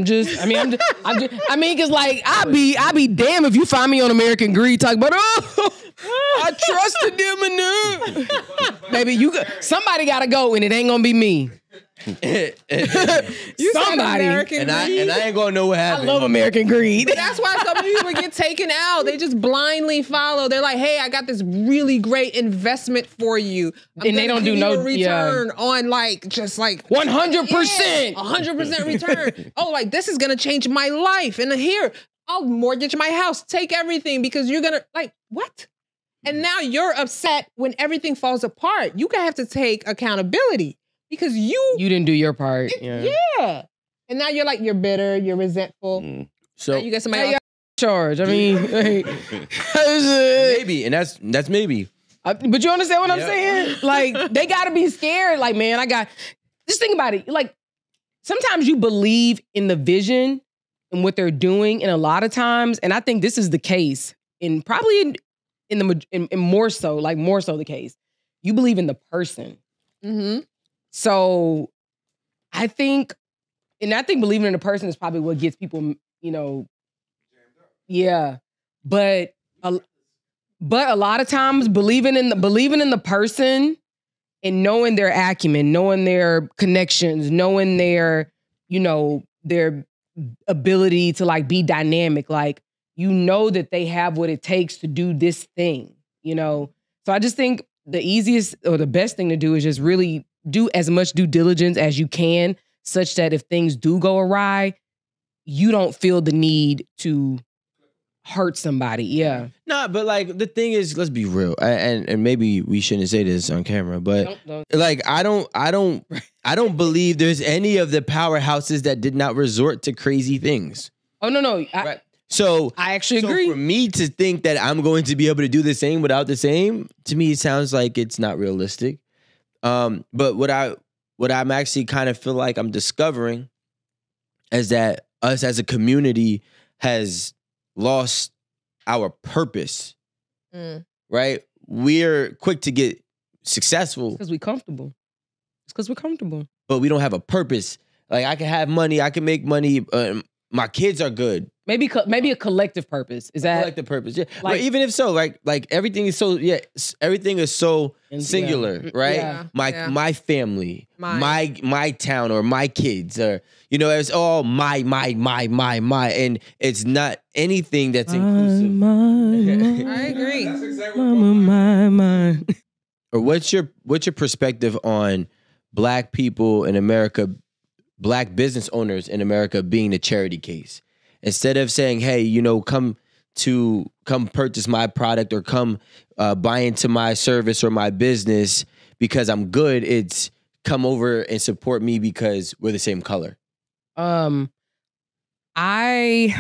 cause like I be damn if you find me on American Greed talking about I trusted them and baby, somebody gotta go and it ain't gonna be me. Somebody and I ain't gonna know what happened. I love American Greed. But that's why some people get taken out. They just blindly follow. They're like, "Hey, I got this really great investment for you," and they don't do no return on just 100%, 100% return. Oh, like this is gonna change my life, and here I'll mortgage my house, take everything because you're gonna what? And now you're upset when everything falls apart. You have to take accountability. Because you didn't do your part. Yeah. And now you're bitter, you're resentful. So now you get somebody else charge. I mean, maybe, and that's maybe. But you understand what I'm saying? Like, they gotta be scared. Like, man, just think about it. Like, sometimes you believe in the vision and what they're doing, and a lot of times, and I think this is the case, and probably in more so the case, you believe in the person. Mm-hmm. So I think believing in a person is probably what gets people, yeah. But a lot of times believing in the person and knowing their acumen, knowing their connections, knowing their ability to be dynamic, that they have what it takes to do this thing, So I just think the easiest or the best thing to do is just really do as much due diligence as you can, such that if things do go awry, you don't feel the need to hurt somebody. Yeah. Nah, but the thing is, let's be real, and maybe we shouldn't say this on camera, but don't. I don't believe there's any of the powerhouses that did not resort to crazy things. Oh no. Right. So I actually agree. For me to think that I'm going to be able to do the same without the same, to me, it sounds like it's not realistic. But what I'm actually kind of feel like I'm discovering is that us as a community has lost our purpose, right? We're quick to get successful. Because we're comfortable. It's because we're comfortable. But we don't have a purpose. Like, I can have money, I can make money, my kids are good. Maybe a collective purpose. Is that collective purpose? Yeah. But even if so, like everything is so singular, right? Yeah. My family, my town, or my kids, or it's all my, and it's not anything that's inclusive. I agree. That's exactly my. Or what's your perspective on Black people in America, Black business owners in America being the charity case? Instead of saying, hey, come purchase my product or come buy into my service or my business because I'm good, it's come over and support me because we're the same color. So I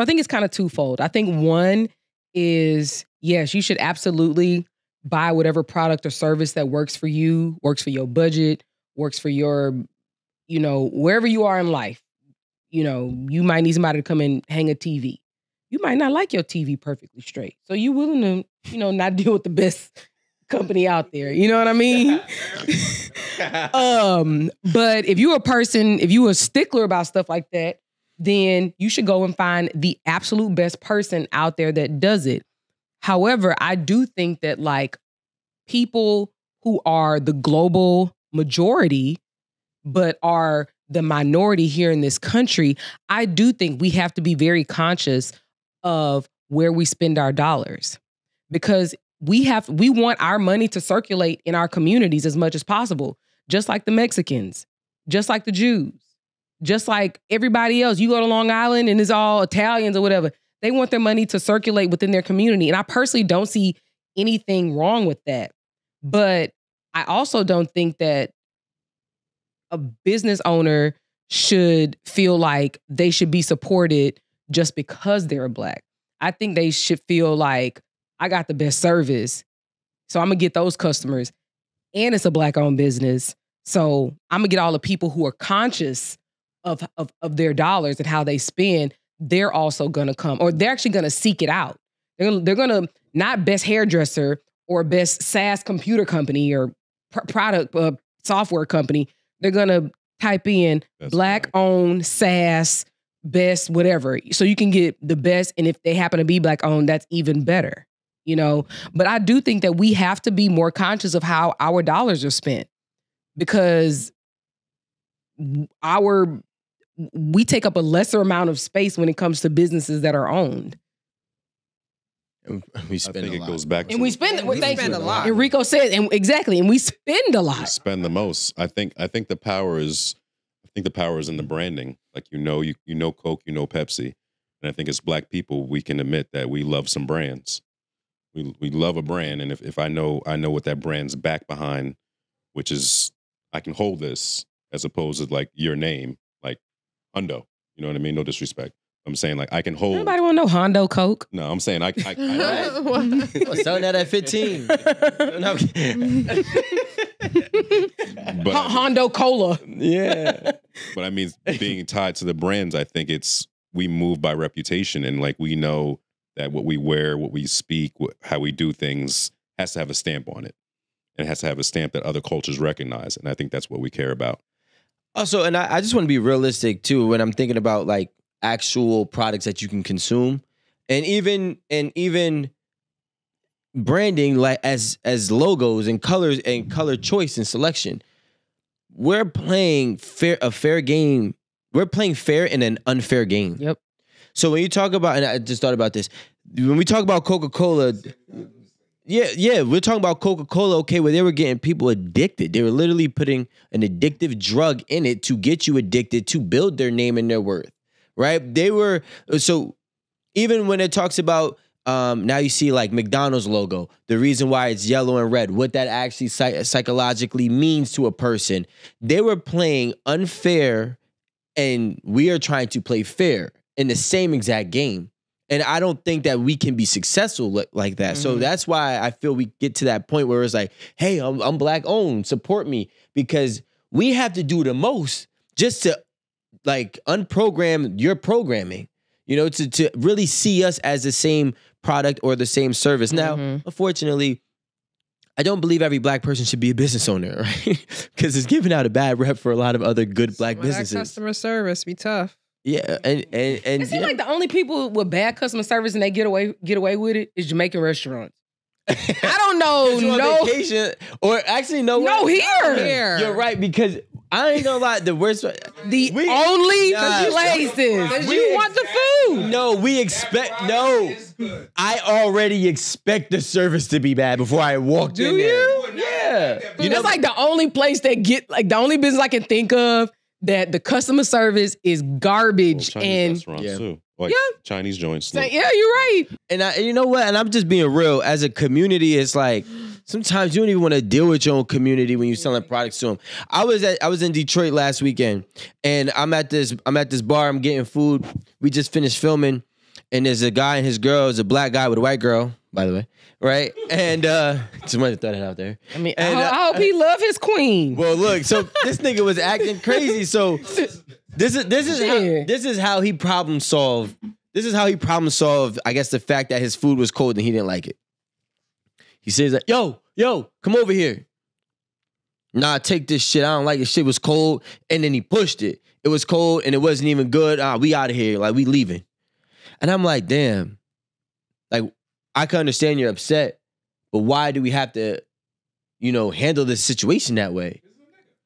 think it's kind of twofold. I think one is, yes, you should absolutely buy whatever product or service that works for you, works for your budget, works for your, wherever you are in life. You might need somebody to come and hang a TV. You might not like your TV perfectly straight. So you willing to, not deal with the best company out there. You know what I mean? But if you're a stickler about stuff like that, then you should go and find the absolute best person out there that does it. However, I do think that people who are the global majority, but are the minority here in this country, I do think we have to be very conscious of where we spend our dollars, because we want our money to circulate in our communities as much as possible, just like the Mexicans, just like the Jews, just like everybody else. You go to Long Island and it's all Italians or whatever. They want their money to circulate within their community. And I personally don't see anything wrong with that. But I also don't think that a business owner should feel like they should be supported just because they're Black. I think they should feel like, I got the best service, so I'm gonna get those customers, and it's a Black-owned business, so I'm gonna get all the people who are conscious of their dollars and how they spend. They're also gonna come, or they're actually gonna seek it out. They're gonna not best hairdresser or best SaaS computer company or product software company. They're gonna type in That's black right. owned, SaaS, best, whatever. So you can get the best. And if they happen to be black owned, that's even better, you know? But I do think that we have to be more conscious of how our dollars are spent because we take up a lesser amount of space when it comes to businesses that are owned. We I spend think a it lot. goes back to And we spend, We thank spend you. a lot. And Rico said, and exactly, and we spend a we lot. spend the most. I think the power is in the branding. Like you know Coke, you know Pepsi. And I think as black people, we can admit that we love some brands. We love a brand, and if I know what that brand's back behind, which is I can hold this as opposed to like your name, like Hundo. You know what I mean? No disrespect. I'm saying like I can hold. Anybody want to know Hondo Coke? No, I'm saying I I'm selling that at 15. No, but Hondo Cola. yeah. But I mean, being tied to the brands, I think we move by reputation, and like we know that what we wear, what we speak, how we do things has to have a stamp on it, and it has to have a stamp that other cultures recognize, and I think that's what we care about. Also, and I just want to be realistic too when I'm thinking about like actual products that you can consume, and even branding like as logos and colors and color choice and selection. We're playing a fair game. We're playing fair in an unfair game. Yep. So when you talk about, and I just thought about this, when we talk about Coca-Cola, yeah, we're talking about Coca-Cola, okay, where they were getting people addicted. They were literally putting an addictive drug in it to get you addicted, to build their name and their worth, right? So even when it talks about, now you see like McDonald's logo, the reason why it's yellow and red, what that actually psychologically means to a person. They were playing unfair, and we are trying to play fair in the same exact game. And I don't think that we can be successful like that. Mm-hmm. So that's why I feel we get to that point where it's like, hey, I'm black owned, support me. Because we have to do the most just to like unprogram your programming, you know, to really see us as the same product or the same service. Now, unfortunately, I don't believe every black person should be a business owner, right? Because it's giving out a bad rep for a lot of other good black businesses. That customer service be tough. Yeah, and It seems like the only people with bad customer service and they get away with it is Jamaican restaurants. I don't know. No vacation, or actually no Here. You're right, because I ain't gonna lie. The worst, only places. Because you want the food. No, we expect. No, I already expect the service to be bad before I walked in there. Do you? Yeah, You know, that's like the only place that the only business I can think of that the customer service is garbage. Chinese And restaurants too, like Chinese joints. yeah, you're right. and you know what? And I'm just being real. As a community, it's like sometimes you don't even want to deal with your own community when you're selling products to them. I was in Detroit last weekend, and I'm at this bar. I'm getting food. We just finished filming, and there's a guy and his girl. Is a black guy with a white girl, by the way, right? And just wanted to throw that out there. I mean, And, I hope he love his queen. Well, look, so this nigga was acting crazy. So this is how he problem solved. This is how he problem solved, I guess, the fact that his food was cold and he didn't like it. He says like, yo, come over here. Nah, take this shit. I don't like it. Shit was cold. And then he pushed it. It was cold and it wasn't even good. We out of here. Like, we leaving. And I'm like, damn. Like, I can understand you're upset, but why do we have to, handle this situation that way?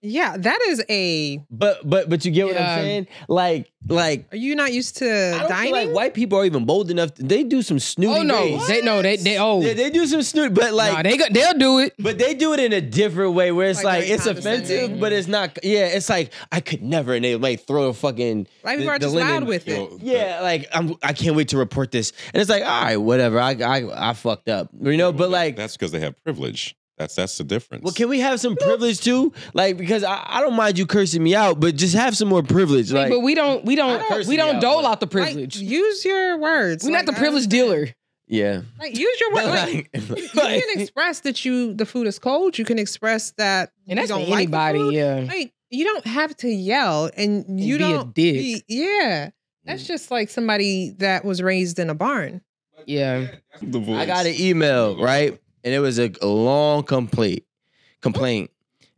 Yeah, that is a. But you get what I'm saying? Like, Are you not used to I don't dining? feel like white people are even bold enough. They do some snooty. Oh no, ways. They do some snooty, but like they'll do it. But they do it in a different way where it's like very it's offensive, condescending. but it's not. Yeah, it's like I could never, and they might throw a fucking. Like people are the just lemon. loud with it. Yeah, like I can't wait to report this, and it's like, all right, whatever. I fucked up, but like that's because they have privilege. That's the difference. well, can we have some privilege too? Like, because I don't mind you cursing me out, but just have some more privilege. Like, But we don't cursing you out, dole but- out the privilege. Like, use your words. We're not the privileged dealer. yeah. Like, use your words. Like, you can express that the food is cold. You can express that And that's you don't for like the anybody, food. yeah. Like, you don't have to yell, and you be a don't dick. yeah, that's just like somebody that was raised in a barn. Yeah. The voice. I got an email, right? And it was a long complaint.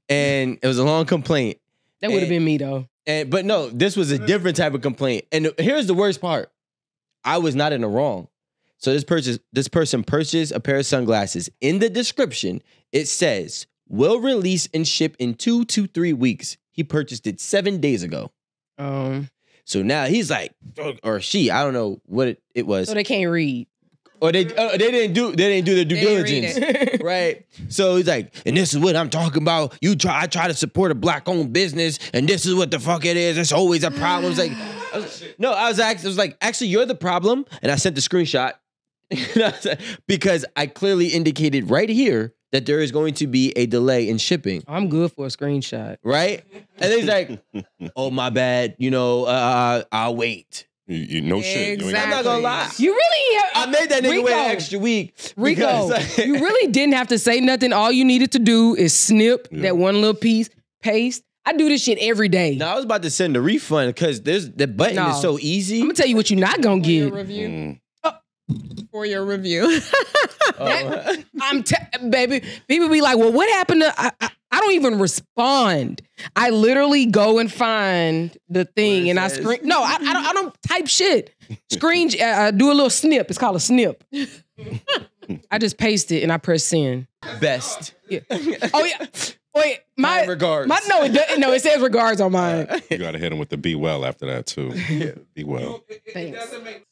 And it was a long complaint. That would have been me though. But no, this was a different type of complaint. And here's the worst part. I was not in the wrong. So this person purchased a pair of sunglasses. In the description, it says, will release and ship in 2 to 3 weeks. He purchased it 7 days ago. So now he's like, or she, I don't know what it was. So they can't read. Or they didn't do their due diligence, right? So he's like, and this is what I'm talking about. I try to support a black-owned business, and this is what the fuck it is. It's always a problem. I was like, actually, you're the problem. And I sent the screenshot because I clearly indicated right here that there is going to be a delay in shipping. I'm good for a screenshot, right? And then he's like, "Oh, my bad. I'll wait." You know shit. Exactly. I'm not gonna lie. You really I made that nigga Rico, wait an extra week. Rico, because- you really didn't have to say nothing. All you needed to do is snip that one little piece, paste. I do this shit every day. No, I was about to send a refund because the button is so easy. I'm gonna tell you what you're not gonna For your get. review. For your review. Baby, people be like, well, what happened to, I don't even respond. I literally go and find the thing and I screen. No, I don't type shit. Screen, do a little snip. It's called a snip. I just paste it and I press send. Best. Yeah. Oh yeah. Wait, Kind regards. It says regards on mine. You gotta hit him with the be well after that too. Be well. Thanks.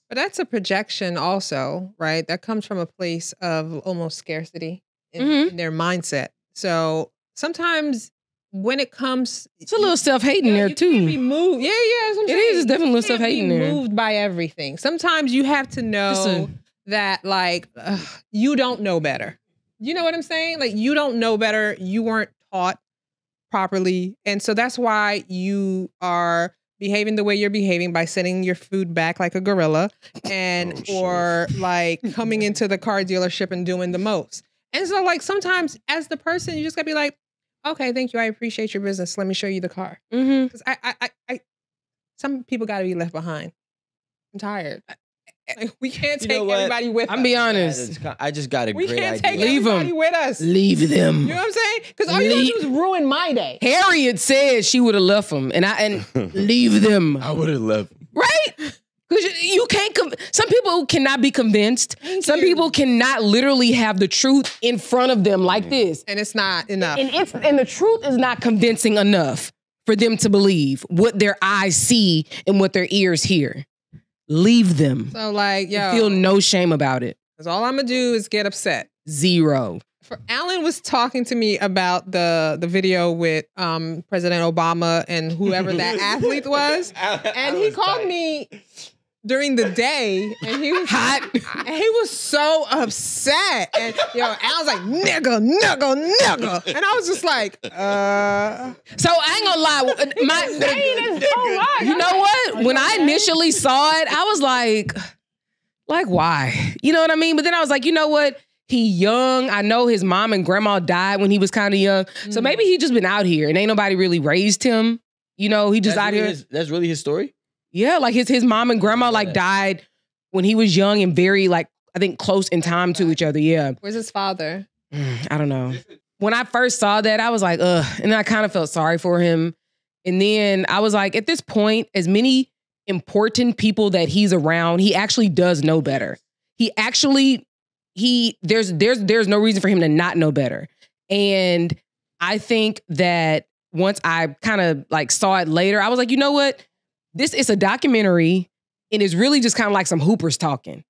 But that's a projection also, right? That comes from a place of almost scarcity in their mindset. So sometimes when it comes... It's a little self-hating there you too. can't be moved. Yeah, that's what I'm It saying. is. It's definitely a little You can't self-hating be there. moved by everything. Sometimes you have to know that like, you don't know better. You know what I'm saying? Like you don't know better. You weren't taught properly. And so that's why you are behaving the way you're behaving by sending your food back like a gorilla and or like coming into the car dealership and doing the most. And so like sometimes as the person, you just gotta be like, okay, thank you. I appreciate your business. Let me show you the car. Because some people gotta be left behind. I'm tired. Like, we can't take everybody with us. I'm be honest. I just got a We great can't idea. take Leave everybody 'em. with us. Leave them. You know what I'm saying? Because all you want to do is ruin my day. Harriet said she would have left them, and leave them. I would have left. Right? Because you can't. Some people cannot be convinced. Some people cannot literally have the truth in front of them like this, And it's not enough. and the truth is not convincing enough for them to believe what their eyes see and what their ears hear. Leave them. So like, yo, Feel no shame about it. because all I'm gonna do is get upset. Zero. Alan was talking to me about the video with President Obama and whoever that athlete was, and he called me during the day, and he was Hot. And he was so upset, and Alan's like nigga, and I was just like, So I ain't gonna lie. My saying is so much. You know what? When I initially saw it, I was like why? You know what I mean? But then I was like, you know what? He young. I know his mom and grandma died when he was kind of young. So maybe he just been out here and ain't nobody really raised him. You know, he just out here. That's really his story? Yeah, like his mom and grandma like died when he was young and very like, I think close in time to each other. Yeah. Where's his father? I don't know. When I first saw that, I was like, ugh. And I kind of felt sorry for him. And then I was like, at this point, as many important people that he's around, he actually does know better. There's no reason for him to not know better. And I think that once I kind of like saw it later, I was like, you know what? This is a documentary and it's really just kind of like some hoopers talking.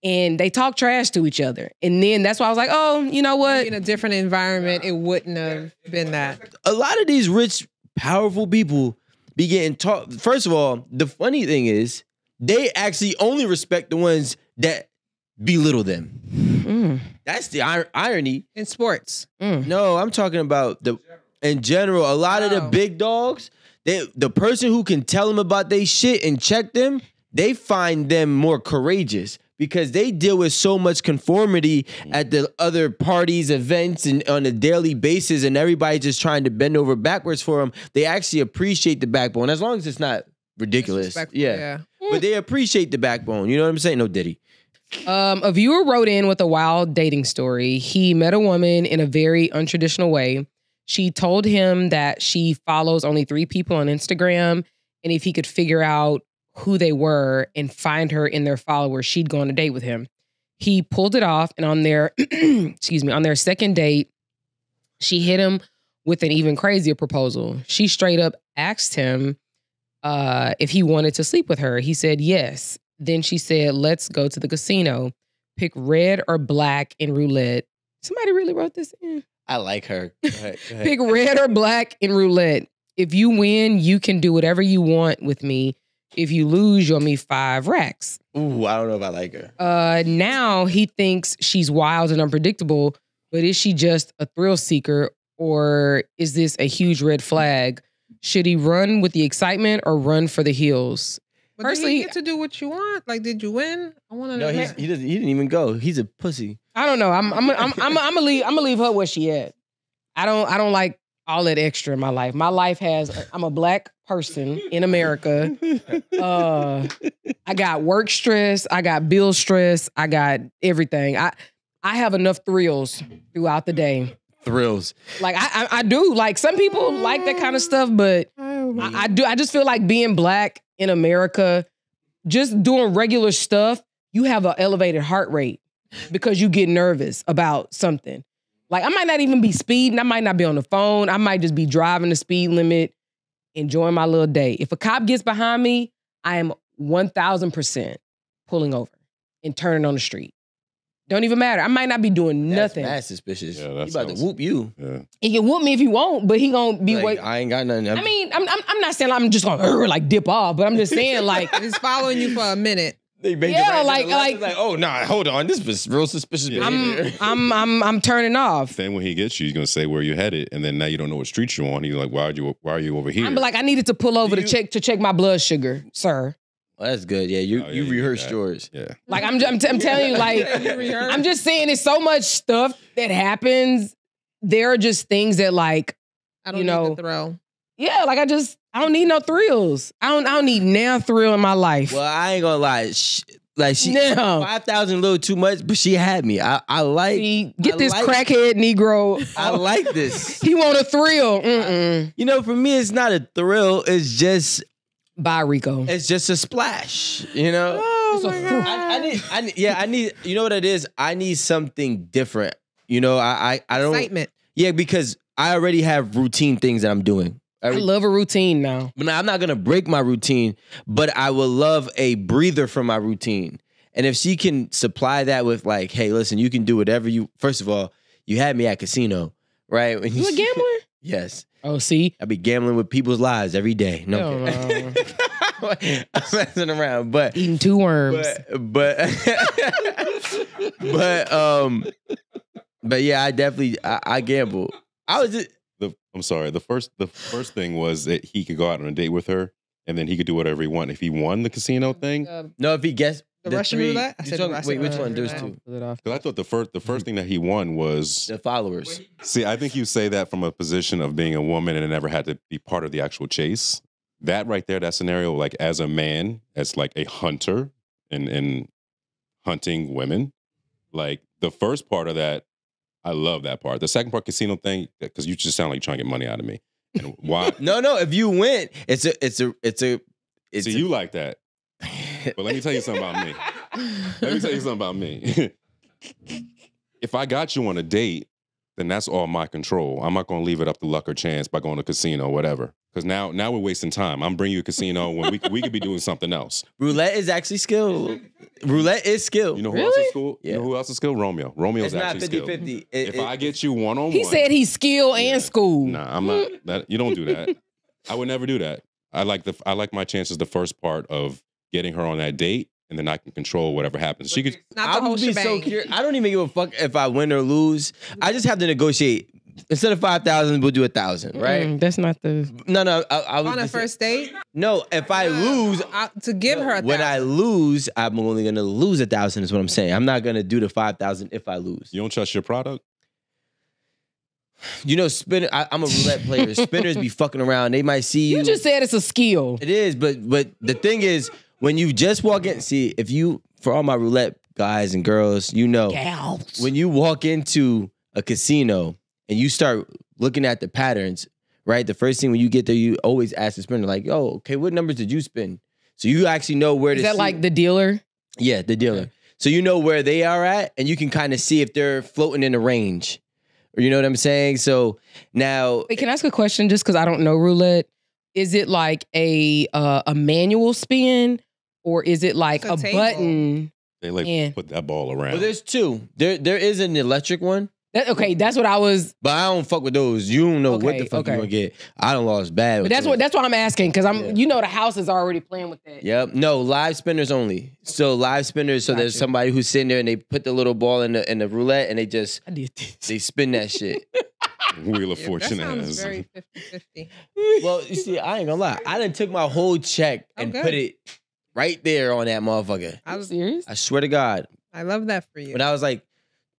And they talk trash to each other. And then that's why I was like, oh, you know what? In a different environment, it wouldn't have been that. A lot of these rich, powerful people be getting taught. First of all, the funny thing is they actually only respect the ones that belittle them. That's the irony. In sports. No, I'm talking about in general, a lot of the big dogs, the person who can tell them about their shit and check them, they find them more courageous because they deal with so much conformity at the other parties, events, and on a daily basis, and everybody just trying to bend over backwards for them. They actually appreciate the backbone, as long as it's not ridiculous. Yeah. But they appreciate the backbone. You know what I'm saying? No, Diddy. A viewer wrote in with a wild dating story. He met a woman in a very untraditional way. She told him that she follows only 3 people on Instagram, and if he could figure out who they were and find her in their followers, she'd go on a date with him. He pulled it off, and on their on their second date, she hit him with an even crazier proposal. She straight up asked him if he wanted to sleep with her. He said yes. Then she said, let's go to the casino. Pick red or black in roulette. Somebody really wrote this in. I like her. Go ahead. Pick red or black in roulette. If you win, you can do whatever you want with me. If you lose, you'll me 5 racks. Ooh, I don't know if I like her. Now he thinks she's wild and unpredictable, but is she just a thrill seeker, or is this a huge red flag? Should he run with the excitement or run for the heels? But Personally, do you get to do what you want? Like, did you win? I want to know. No, he didn't even go. He's a pussy. I don't know. I'm gonna leave her where she at. I don't like all that extra in my life. My life has. I'm a black person in America. I got work stress. I got bill stress. I got everything. I have enough thrills throughout the day. Thrills. Like I do. Like some people like that kind of stuff, but I do. I just feel like being black in America, just doing regular stuff, you have an elevated heart rate because you get nervous about something. Like I might not even be speeding. I might not be on the phone. I might just be driving the speed limit, enjoying my little day. If a cop gets behind me, I am 1,000% pulling over and turning on the street. Don't even matter. I might not be doing nothing. That's suspicious. Yeah, He about to whoop you. Yeah. He can whoop me if he won't, but he gonna be Like, I ain't got nothing. I mean, I'm not saying I'm just gonna like dip off, but I'm just saying like He's following you for a minute. They make yeah, it like oh nah, hold on, this was real suspicious behavior. I'm turning off. Then when he gets you, he's gonna say where you headed, and then now you don't know what street you're on. He's like, why are you over here? I'm like, I needed to pull over to check my blood sugar, sir. Well, that's good. Yeah, you you rehearsed did that. yours. Yeah. Like I'm telling you, like I'm just saying, there's so much stuff that happens. There are just things that like I don't you need know, the thrill. yeah, like I don't need no thrills. I don't need now thrill in my life. Well, I ain't gonna lie. She No. 5,000 a little too much, but she had me. I like. See, get I this like- crackhead Negro. I like this. He want a thrill. Mm-mm. You know, for me, it's not a thrill. It's just Bye, Rico. a splash. You know. It's a fruit. I need. You know what it is? I need something different. You know, I don't. Excitement. Yeah, because I already have routine things that I'm doing. I love a routine now. But now, I'm not gonna break my routine, but I will love a breather from my routine. And if she can supply that with like, hey, listen, you can do whatever you. First of all, you had me at casino, right? You a gambler? Yes. Oh, see? I be gambling with people's lives every day. No, I'm kidding. I'm messing around, but Eating 2 worms. but yeah, I definitely I gamble. I was just. I'm sorry. The first thing was that he could go out on a date with her, and then he could do whatever he wanted. If he won the casino thing, No, if he guessed The Russian roulette? I you said talking- Russian wait, which roulette. one? There's 2. because I thought the first thing that he won was. The followers. See, I think you say that from a position of being a woman and never had to be part of the actual chase. That right there, that scenario, like as a man, as like a hunter and hunting women, like the first part of that, I love that part. The second part, casino thing, because you just sound like you're trying to get money out of me. And why? No. If you win, it's See, you like that. But let me tell you something about me. Let me tell you something about me. If I got you on a date, then that's all my control. I'm not going to leave it up to luck or chance by going to casino or whatever. Because now we're wasting time. I'm bringing you a casino when we could be doing something else. Roulette is actually skill. Roulette is skill. You know who else is cool? Yeah. You know who else is skilled? Romeo. Romeo's It's not actually skilled. 50-50. If I get you one-on-one. He said he's skilled and school. Nah, I'm not. You don't do that. I would never do that. I like my chances the first part of getting her on that date, and then I can control whatever happens. She could. Not I the whole would be so shebang. curious. I don't even give a fuck if I win or lose. I just have to negotiate. Instead of 5,000, we'll do 1,000, right? That's not the. No. I was On a first date? No, if I lose, To give her a when I lose, I'm only gonna lose 1,000. Is what I'm saying. I'm not gonna do the 5,000 if I lose. You don't trust your product? You know, I'm a roulette player. Spinners be fucking around. They might see you. You just said it's a skill. It is, but the thing is, when you just walk in, see, for all my roulette guys and girls, you know, Gals. when you walk into a casino and you start looking at the patterns, right? The first thing when you get there, you always ask the spender, like, "Oh, okay, what numbers did you spend?" So you actually know where Is to that see. like the dealer? Yeah, the dealer. Okay. So you know where they are at, and you can kind of see if they're floating in the range. You know what I'm saying? So now, Wait, can I ask a question just because I don't know roulette? Is it like a manual spin or is it like It's a a table. button? They like Yeah. put that ball around. well, there's two. There is an electric one, Okay, that's what I was. but I don't fuck with those. You don't know what Okay, the fuck okay. you gonna get. I don't lost bad. But with that's those. that's why I'm asking because Yeah. the house is already playing with that. Yep. No, live spinners only. So live spinners. So there's Gotcha. somebody who's sitting there and they put the little ball in the roulette and they just I did this. they spin that shit. Wheel of Yeah, Fortune that sounds has. very 50-50. Well, you see, I ain't gonna lie. I done took my whole check and Okay. put it right there on that motherfucker. Are you serious? I swear to God. I love that for you. When I was like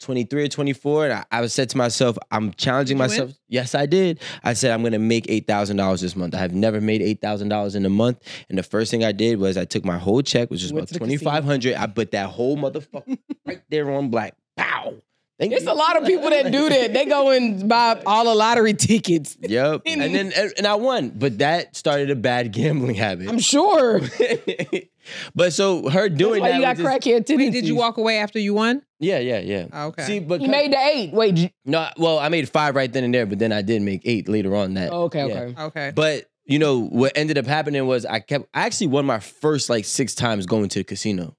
23 or 24, and I said to myself, I'm challenging Did you myself. win? Yes, I did. I said, I'm going to make $8,000 this month. I have never made $8,000 in a month. And the first thing I did was I took my whole check, which was Went about to the $2,500. I put that whole motherfucker right there on black. Pow. Thank There's you. a lot of people that do that. They go and buy all the lottery tickets. Yep. And then and I won. But that started a bad gambling habit. I'm sure. But so her That's doing why that you got was just- crackhead tendencies. Wait, did you walk away after you won? Yeah. Oh, okay. See, but You made the 8. Wait. no, well, I made 5 right then and there, but then I did make 8 later on that. Oh, okay. yeah. Okay. Okay. But you know what ended up happening was I actually won my first like 6 times going to the casino,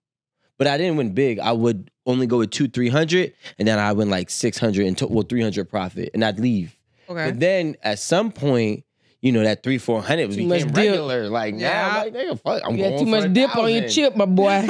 but I didn't win big. I would only go with 200-300, and then I win like 600 and 300 profit, and I'd leave. Okay. But then at some point, you know that 300-400 was Too much became dip. regular. Like Yeah. now, I'm like nigga, fuck, I'm You going got too for much dip on your 1,000. chip, my boy. And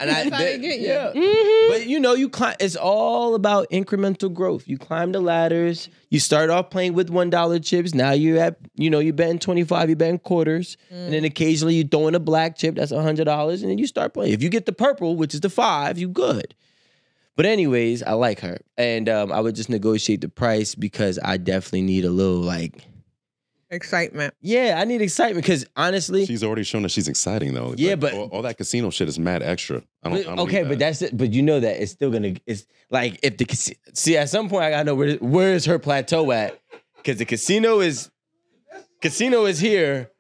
That's how they get you. Yeah. Mhm. But you know, you climb. It's all about incremental growth. You climb the ladders. You start off playing with $1 chips. Now you're at, you're betting 25. You're betting quarters, and then occasionally you throw in a black chip. That's $100, and then you start playing. If you get the purple, which is the 5, you good. But anyways, I like her, and I would just negotiate the price because I definitely need a little like. Excitement. Yeah, I need excitement because honestly, She's already shown that she's exciting though. Yeah, Like, but- all that casino shit is mad extra. I don't okay, need but that. that's it. But you know that it's still gonna. It's like if the see at some point I gotta know where is her plateau at because the casino is here.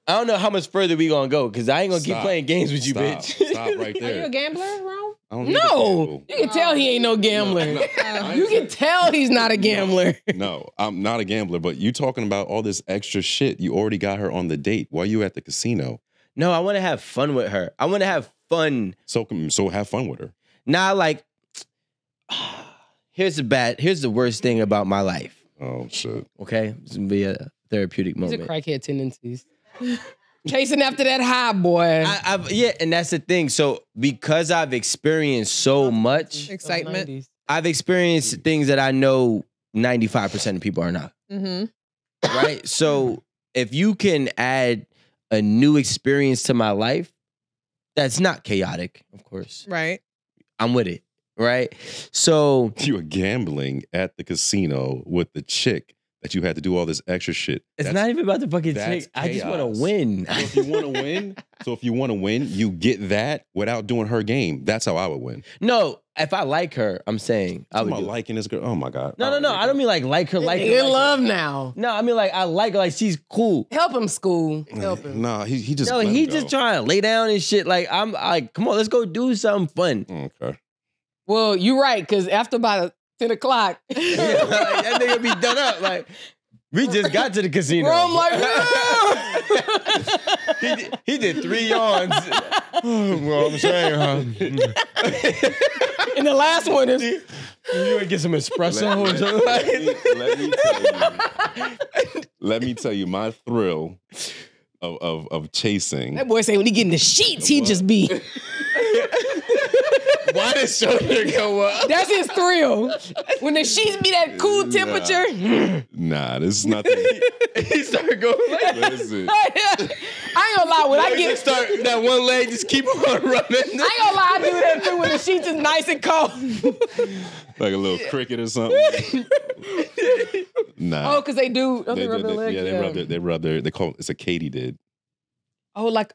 I don't know how much further we gonna go because I ain't gonna keep Stop. playing games with you, Stop. bitch. Stop right Are you a there. gambler, Rome? I don't need to No, gamble. you can tell he ain't no gambler. I You can tell he's not a gambler. No, I'm not a gambler, but you talking about all this extra shit. You already got her on the date. Why you at the casino? No, I want to have fun with her. I want to have fun. So have fun with her. Not like. Here's the worst thing about my life. Oh shit. Okay, this will be a therapeutic These are moment. crackhead tendencies. Chasing after that high, boy. Yeah, and that's the thing. So because I've experienced so much, Excitement. 90s. I've experienced things that I know 95% of people are not. Mm-hmm. Right? So if you can add a new experience to my life, that's not chaotic, of course. Right. I'm with it. Right? So You were gambling at the casino with the chick that you had to do all this extra shit. it's That's- not even about the fucking that's chick. I just want chaos. to win. So if you want to win, you get that without doing her game. That's how I would win. No, if I like her, I'm saying I I'm would about do it. liking this girl. Oh my god. No. I don't mean like her, like her. In like her. love now. No, I mean like I like her, like she's cool. Help him, school. Help him. Nah, he just. No, let he him just go. trying to lay down and shit. Like I'm like, come on, let's go do something fun. Okay. Well, you're right, because after about 10 o'clock, Yeah, like, that nigga be done up. Like we just got to the casino. Rome like, he did 3 yawns. Well, I'm saying, huh? and the last one is, You wanna get some espresso or something like Let me tell you my thrill of chasing. that boy say when he get in the sheets, he just be, why did shoulder go up? that's his thrill. When the sheets be that cool temperature, Nah, this is nothing. He started going like Listen, I ain't gonna lie, when I get, start that one leg just keep on running. I ain't gonna lie, I do that too when the sheets is nice and cold. like a little cricket or something. Nah. Oh, because they do, don't they rub their legs? They call it, it's a katydid. Oh, like,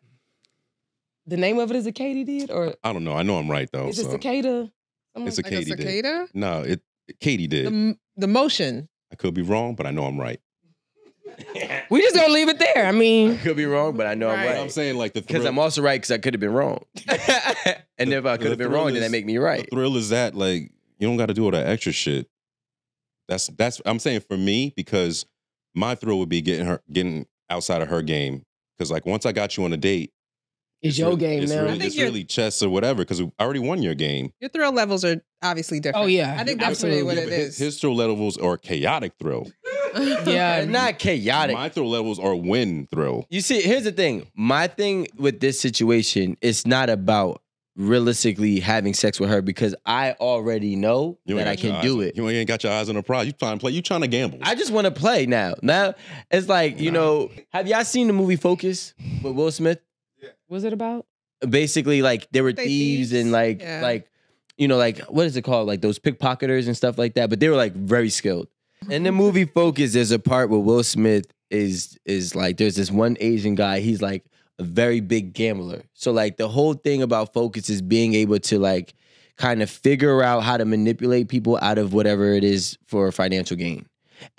the name of it is a katydid? Or I don't know. I know I'm right though. is it so. cicada? It's a Like a katydid. cicada? No, katydid. The motion. I could be wrong, but I know I'm right. We just gonna leave it there. I mean, Could be wrong, but I know I'm Right. right. I'm saying like the Because thrill, I'm also right because I could have been wrong. And if I could have been wrong, then that make me right. the thrill is that like you don't got to do all that extra shit. That's I'm saying for me because my thrill would be getting outside of her game because like once I got you on a date, it's your game it's now. Really, I think it's really chess or whatever because I already won your game. Your thrill levels are obviously different. Oh, yeah. I think that's really what Absolutely. it is. His thrill levels are chaotic thrill. Yeah, Not chaotic. My thrill levels are win thrill. You see, here's the thing. My thing with this situation, it's not about realistically having sex with her because I already know that I can do it. You ain't got your eyes on the prize. You trying to play. You trying to gamble. I just want to play now. Now, it's like, you know, have y'all seen the movie Focus with Will Smith? what's it about? Basically, like, there were They thieves thieves. and like, Yeah. you know, like, what is it called? Like those pickpocketers and stuff like that. But they were like very skilled. In the movie Focus, there's a part where Will Smith is like, there's this one Asian guy. He's like a very big gambler. So like the whole thing about Focus is being able to like kind of figure out how to manipulate people out of whatever it is for financial gain.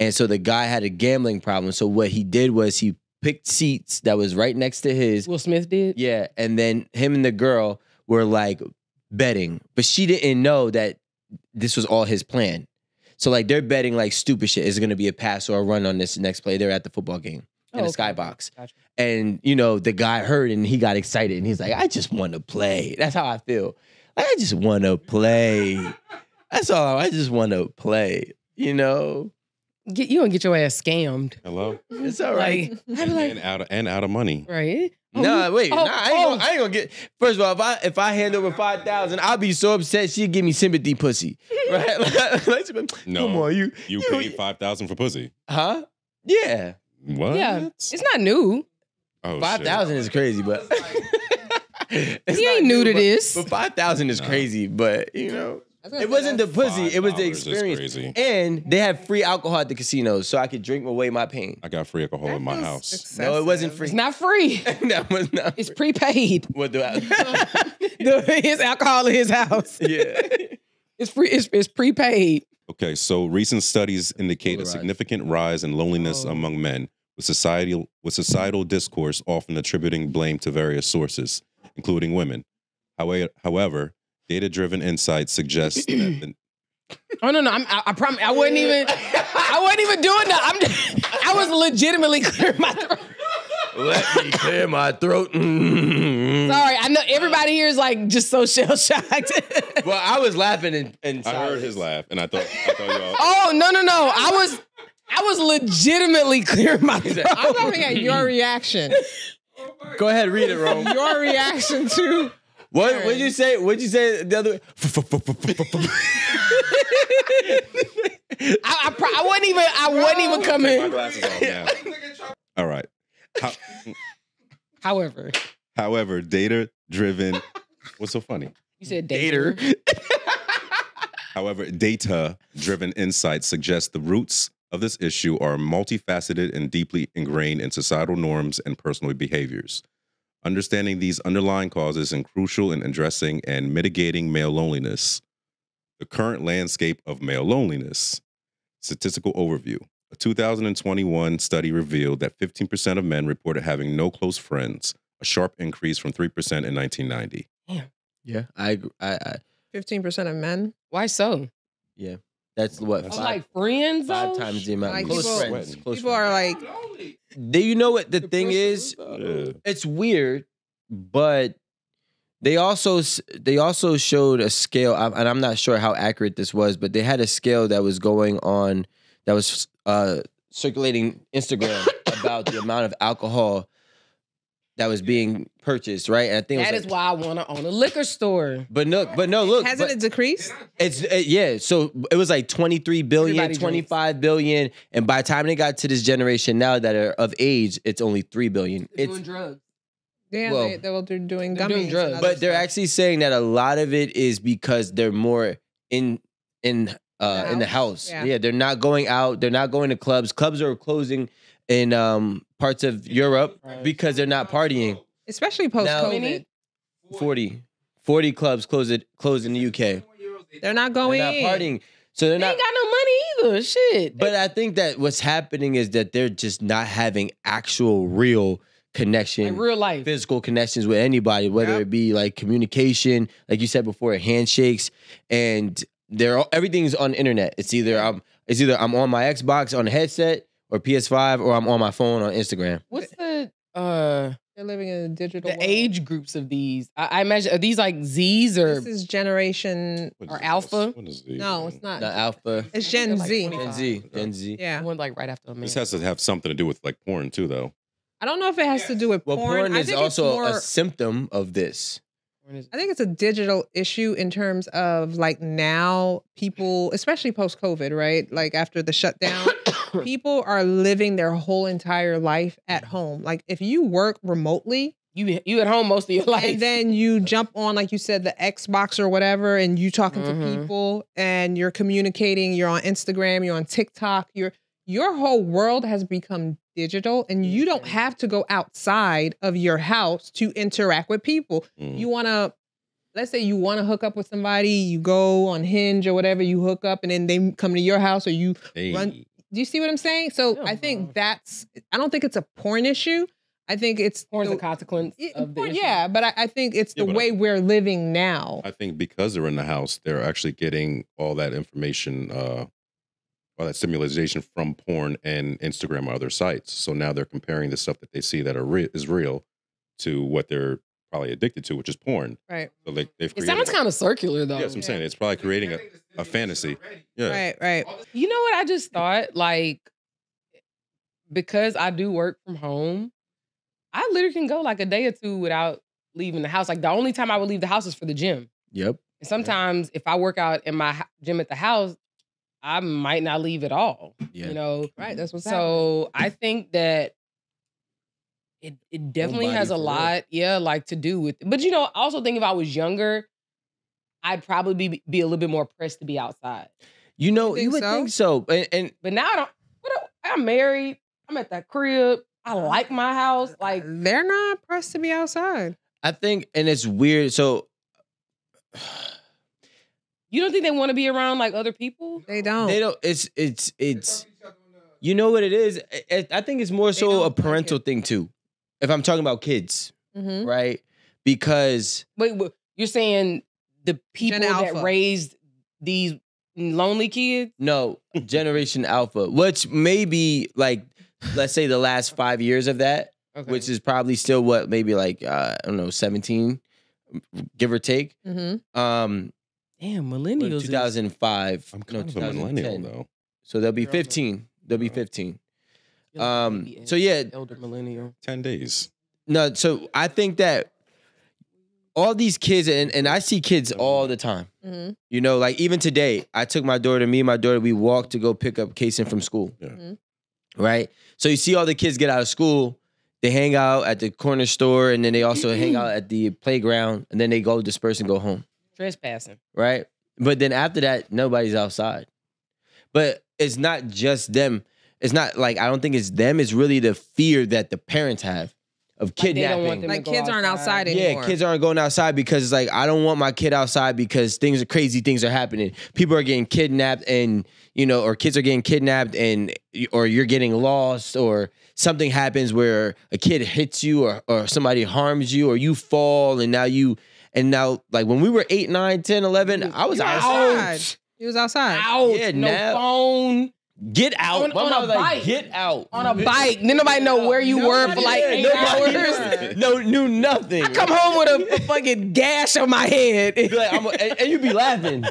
And so the guy had a gambling problem. So what he did was he picked seats that was right next to his. Will Smith did. Yeah. And then him and the girl were like betting, but she didn't know that this was all his plan. So like they're betting like stupid shit. Is it going to be a pass or a run on this next play? They're at the football game in the skybox. Gotcha. And, you know, the guy heard and he got excited and he's like, I just want to play. That's how I feel. Like, I just want to play. That's all. I just want to play, you know? You gonna get your ass scammed. Hello. It's all right. Like, I'd be like, And out of money. right? No, wait. oh, nah, I ain't gonna get. First of all, if I hand over 5,000, I'll be so upset she'd give me sympathy pussy. Right? No. Come on, you paid 5,000 for pussy. Huh? Yeah. What? Yeah, it's not new. Oh, 5,000 is crazy, but it's He not ain't new to but- this. But 5,000 is crazy, but you know, it wasn't the pussy, it was the $5 is experience. crazy. And they had free alcohol at the casinos, so I could drink away my pain. I got free alcohol in my house. No, it wasn't free. It's not free. That was not. It's prepaid. What do I? His alcohol in his house. Yeah. It's free. It's prepaid. Okay, so recent studies indicate a Polarized. significant rise in loneliness among men, with societal discourse often attributing blame to various sources, including women. However, data-driven insights suggest that the Oh no! I promise. I wasn't even doing that. I was legitimately clearing my throat. Let me clear my throat. Sorry, I know everybody here is like just so shell shocked. Well, I was laughing and I heard his laugh, and I thought y'all. Oh no! I was legitimately clearing my throat. I'm looking at your reaction. Go ahead, read it, Rome. Your reaction to What'd you say? What'd you say the other way? I wasn't even My coming. glasses off now. All right. However, Data-driven. What's so funny? you said dater. However, data-driven insights suggest the roots of this issue are multifaceted and deeply ingrained in societal norms and personal behaviors. Understanding these underlying causes is crucial in addressing and mitigating male loneliness. The current landscape of male loneliness. Statistical overview. A 2021 study revealed that 15% of men reported having no close friends, a sharp increase from 3% in 1990. Yeah, I 15% of men. Why so? yeah. That's what I'm five, like friends. five though? times the amount. Like Close people- friends. Close People friends. are like, Do you know what the thing is? Yeah. It's weird, but they also showed a scale, and I'm not sure how accurate this was, but they had a scale that was going on, that was circulating Instagram about the amount of alcohol that was being purchased, right? And I think That it is was why I want to own a liquor store. But no, look. hasn't but it decreased? it's yeah. So it was like 23 billion, Everybody 25 billion, and by the time they got to this generation now that are of age, it's only 3 billion. It's drugs. Yeah, Well, they're doing they're gummies. doing drugs. and other but they're stuff. actually saying that a lot of it is because they're more in the house. Yeah. Yeah, they're not going out. They're not going to clubs. Clubs are closing in parts of Europe Right. because they're not partying. especially post Now- COVID. 40 clubs closed in the UK. They're not They're going not in. partying. So they're They not ain't got no money Ugh, shit. But I think that what's happening is that they're just not having actual real connection, Like real life. physical connections with anybody, whether Yep. it be like communication, like you said before, handshakes, and everything's on the internet. It's either I'm on my Xbox on a headset or PS5, or I'm on my phone on Instagram. What's the They're living in a digital world. age groups of these? I imagine, are these like Z's or This is generation. What Or is alpha? this? What is these? No, it's not. The alpha, It's Gen Like Z. 25. Gen Z. Yeah. one like right after me? This has to have something to do with like porn too, though. I don't know if it has to do with Well, porn. porn I is think also it's more, a symptom of this. I think it's a digital issue in terms of like now people, especially post COVID, right? Like after the shutdown, people are living their whole entire life at home. Like if you work remotely You at home most of your life. and then you jump on, like you said, the Xbox or whatever, and you talking to Mhm. people and you're communicating, you're on Instagram, you're on TikTok, your whole world has become digital and you don't have to go outside of your house to interact with people. Mm. You want to, let's say you want to hook up with somebody, you go on Hinge or whatever, you hook up and then they come to your house or you Hey. run. Do you see what I'm saying? So Yeah, I think no. I don't think it's a porn issue. I think it's Porn's the- a consequence of the issue. yeah, but I think it's Yeah, the but way we're living now. I think because they're in the house, they're actually getting all that information, all that stimulation from porn and Instagram or other sites. So now they're comparing the stuff that they see that is real to what they're probably addicted to, which is porn. Right, So they've It created. sounds kind of circular though. Yeah, that's what I'm saying. It's probably creating a fantasy. Yeah. right. You know what I just thought? Like, because I do work from home, I literally can go like a day or two without leaving the house. Like the only time I would leave the house is for the gym. Yep. And sometimes if I work out in my gym at the house, I might not leave at all. Yeah. You know? Right, that's what's happening. So I think that it definitely body has a for real. lot, like to do with. But you know, I also think if I was younger, I'd probably be a little bit more pressed to be outside. You know, You you think would so? think so. And But now I don't. I'm married. I'm at that crib. I like my house. Like They're not pressed to be outside. I think, and it's weird. So you don't think they want to be around like other people? They don't. they don't. It's. You know what it is? I think it's more so don't a like parental it. thing too. If I'm talking about kids, Mhm. right? Because Wait, you're saying the people that Alpha. raised these lonely kids? no, Generation Alpha, which may be like, let's say the last 5 years of that, Okay. which is probably still what, maybe like I don't know, 17, give or take. Mhm. Damn, millennials. is- 2005. I'm no, kind of a millennial 2010. though. So they'll be You're also- 15. They'll be 15. you're like a baby So yeah, elder millennial. 10 days. no. So I think that all these kids, and I see kids all the time. Mhm. You know, like even today, I took my daughter, we walked to go pick up Kason from school. Yeah. Mhm. Right? So you see all the kids get out of school, they hang out at the corner store, and then they also hang out at the playground, and then they go disperse and go home. Trespassing. Right? But then after that, nobody's outside. But it's not just them. It's not like, I don't think it's them. It's really the fear that the parents have of Like, they don't kidnapping. want them Like to go kids aren't outside anymore. Yeah, kids aren't going outside because it's like, I don't want my kid outside because things are crazy, things are happening. People are getting kidnapped and, you know, or kids are getting kidnapped and, or you're getting lost or something happens where a kid hits you or somebody harms you or you fall and now like when we were 8, 9, 10, 11, I was You were outside. outside. He was outside. Out. Yeah, no now- phone. Get out. On My a mom was like, bike. get out. On a bike. Then nobody know where you were for like 8 nobody hours. knew nothing. I come home with a fucking gash on my head. Be like, and you be laughing.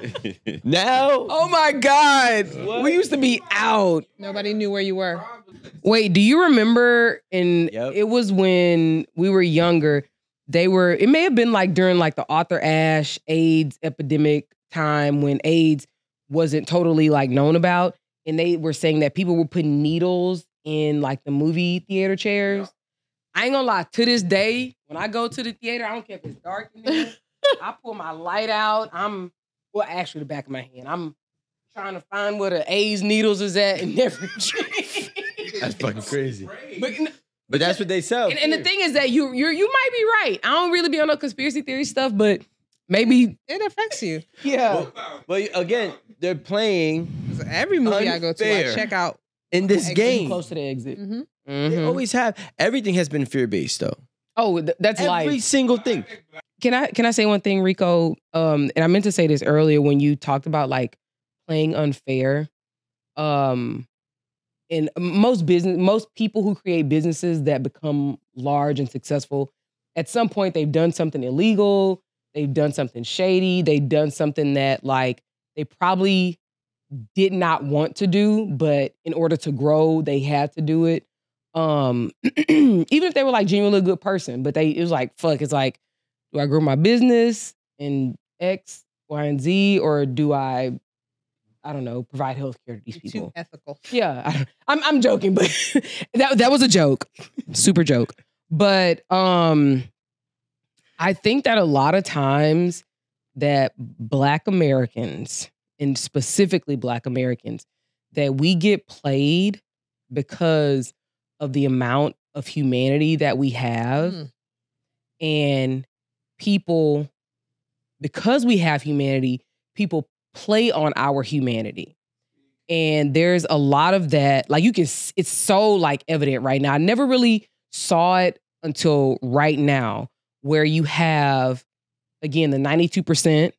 Now, Oh my God. We used to be out. Nobody knew where you were. Wait, do you remember? And Yep. it was when we were younger. It may have been like during like the Arthur Ashe AIDS epidemic time when AIDS wasn't totally like known about. And they were saying that people were putting needles in like the movie theater chairs. I ain't gonna lie, to this day, when I go to the theater, I don't care if it's dark in there. I pull my light out. Actually the back of my hand. I'm trying to find where the AIDS needles is at and everything. that's fucking crazy. But But that's what they sell. and the thing is that you might be right. I don't really be on no conspiracy theory stuff, but maybe It affects you. yeah. But again, they're playing Because every movie I go to, I Unfair. check out. in this Exit game. Close to the exit. Mhm. They Mhm. always have. Everything has been fear-based, though. Oh, that's Every life. single thing. Can I say one thing, Rico? And I meant to say this earlier when you talked about like playing unfair. And most people who create businesses that become large and successful, at some point they've done something illegal, they've done something shady, they've done something that like they probably did not want to do, but in order to grow, they had to do it. Even if they were like genuinely a good person, but it was like, fuck, it's like, do I grow my business in X, Y, and Z, or do I don't know, provide health care to these Too people? ethical. Yeah, I'm joking, but that was a joke, super joke. But I think that a lot of times that Black Americans, and specifically Black Americans, that we get played because of the amount of humanity that we have, and people, because we have humanity, people play on our humanity. And there's a lot of that, like it's so like evident right now. I never really saw it until right now, where you have, again, the 92%,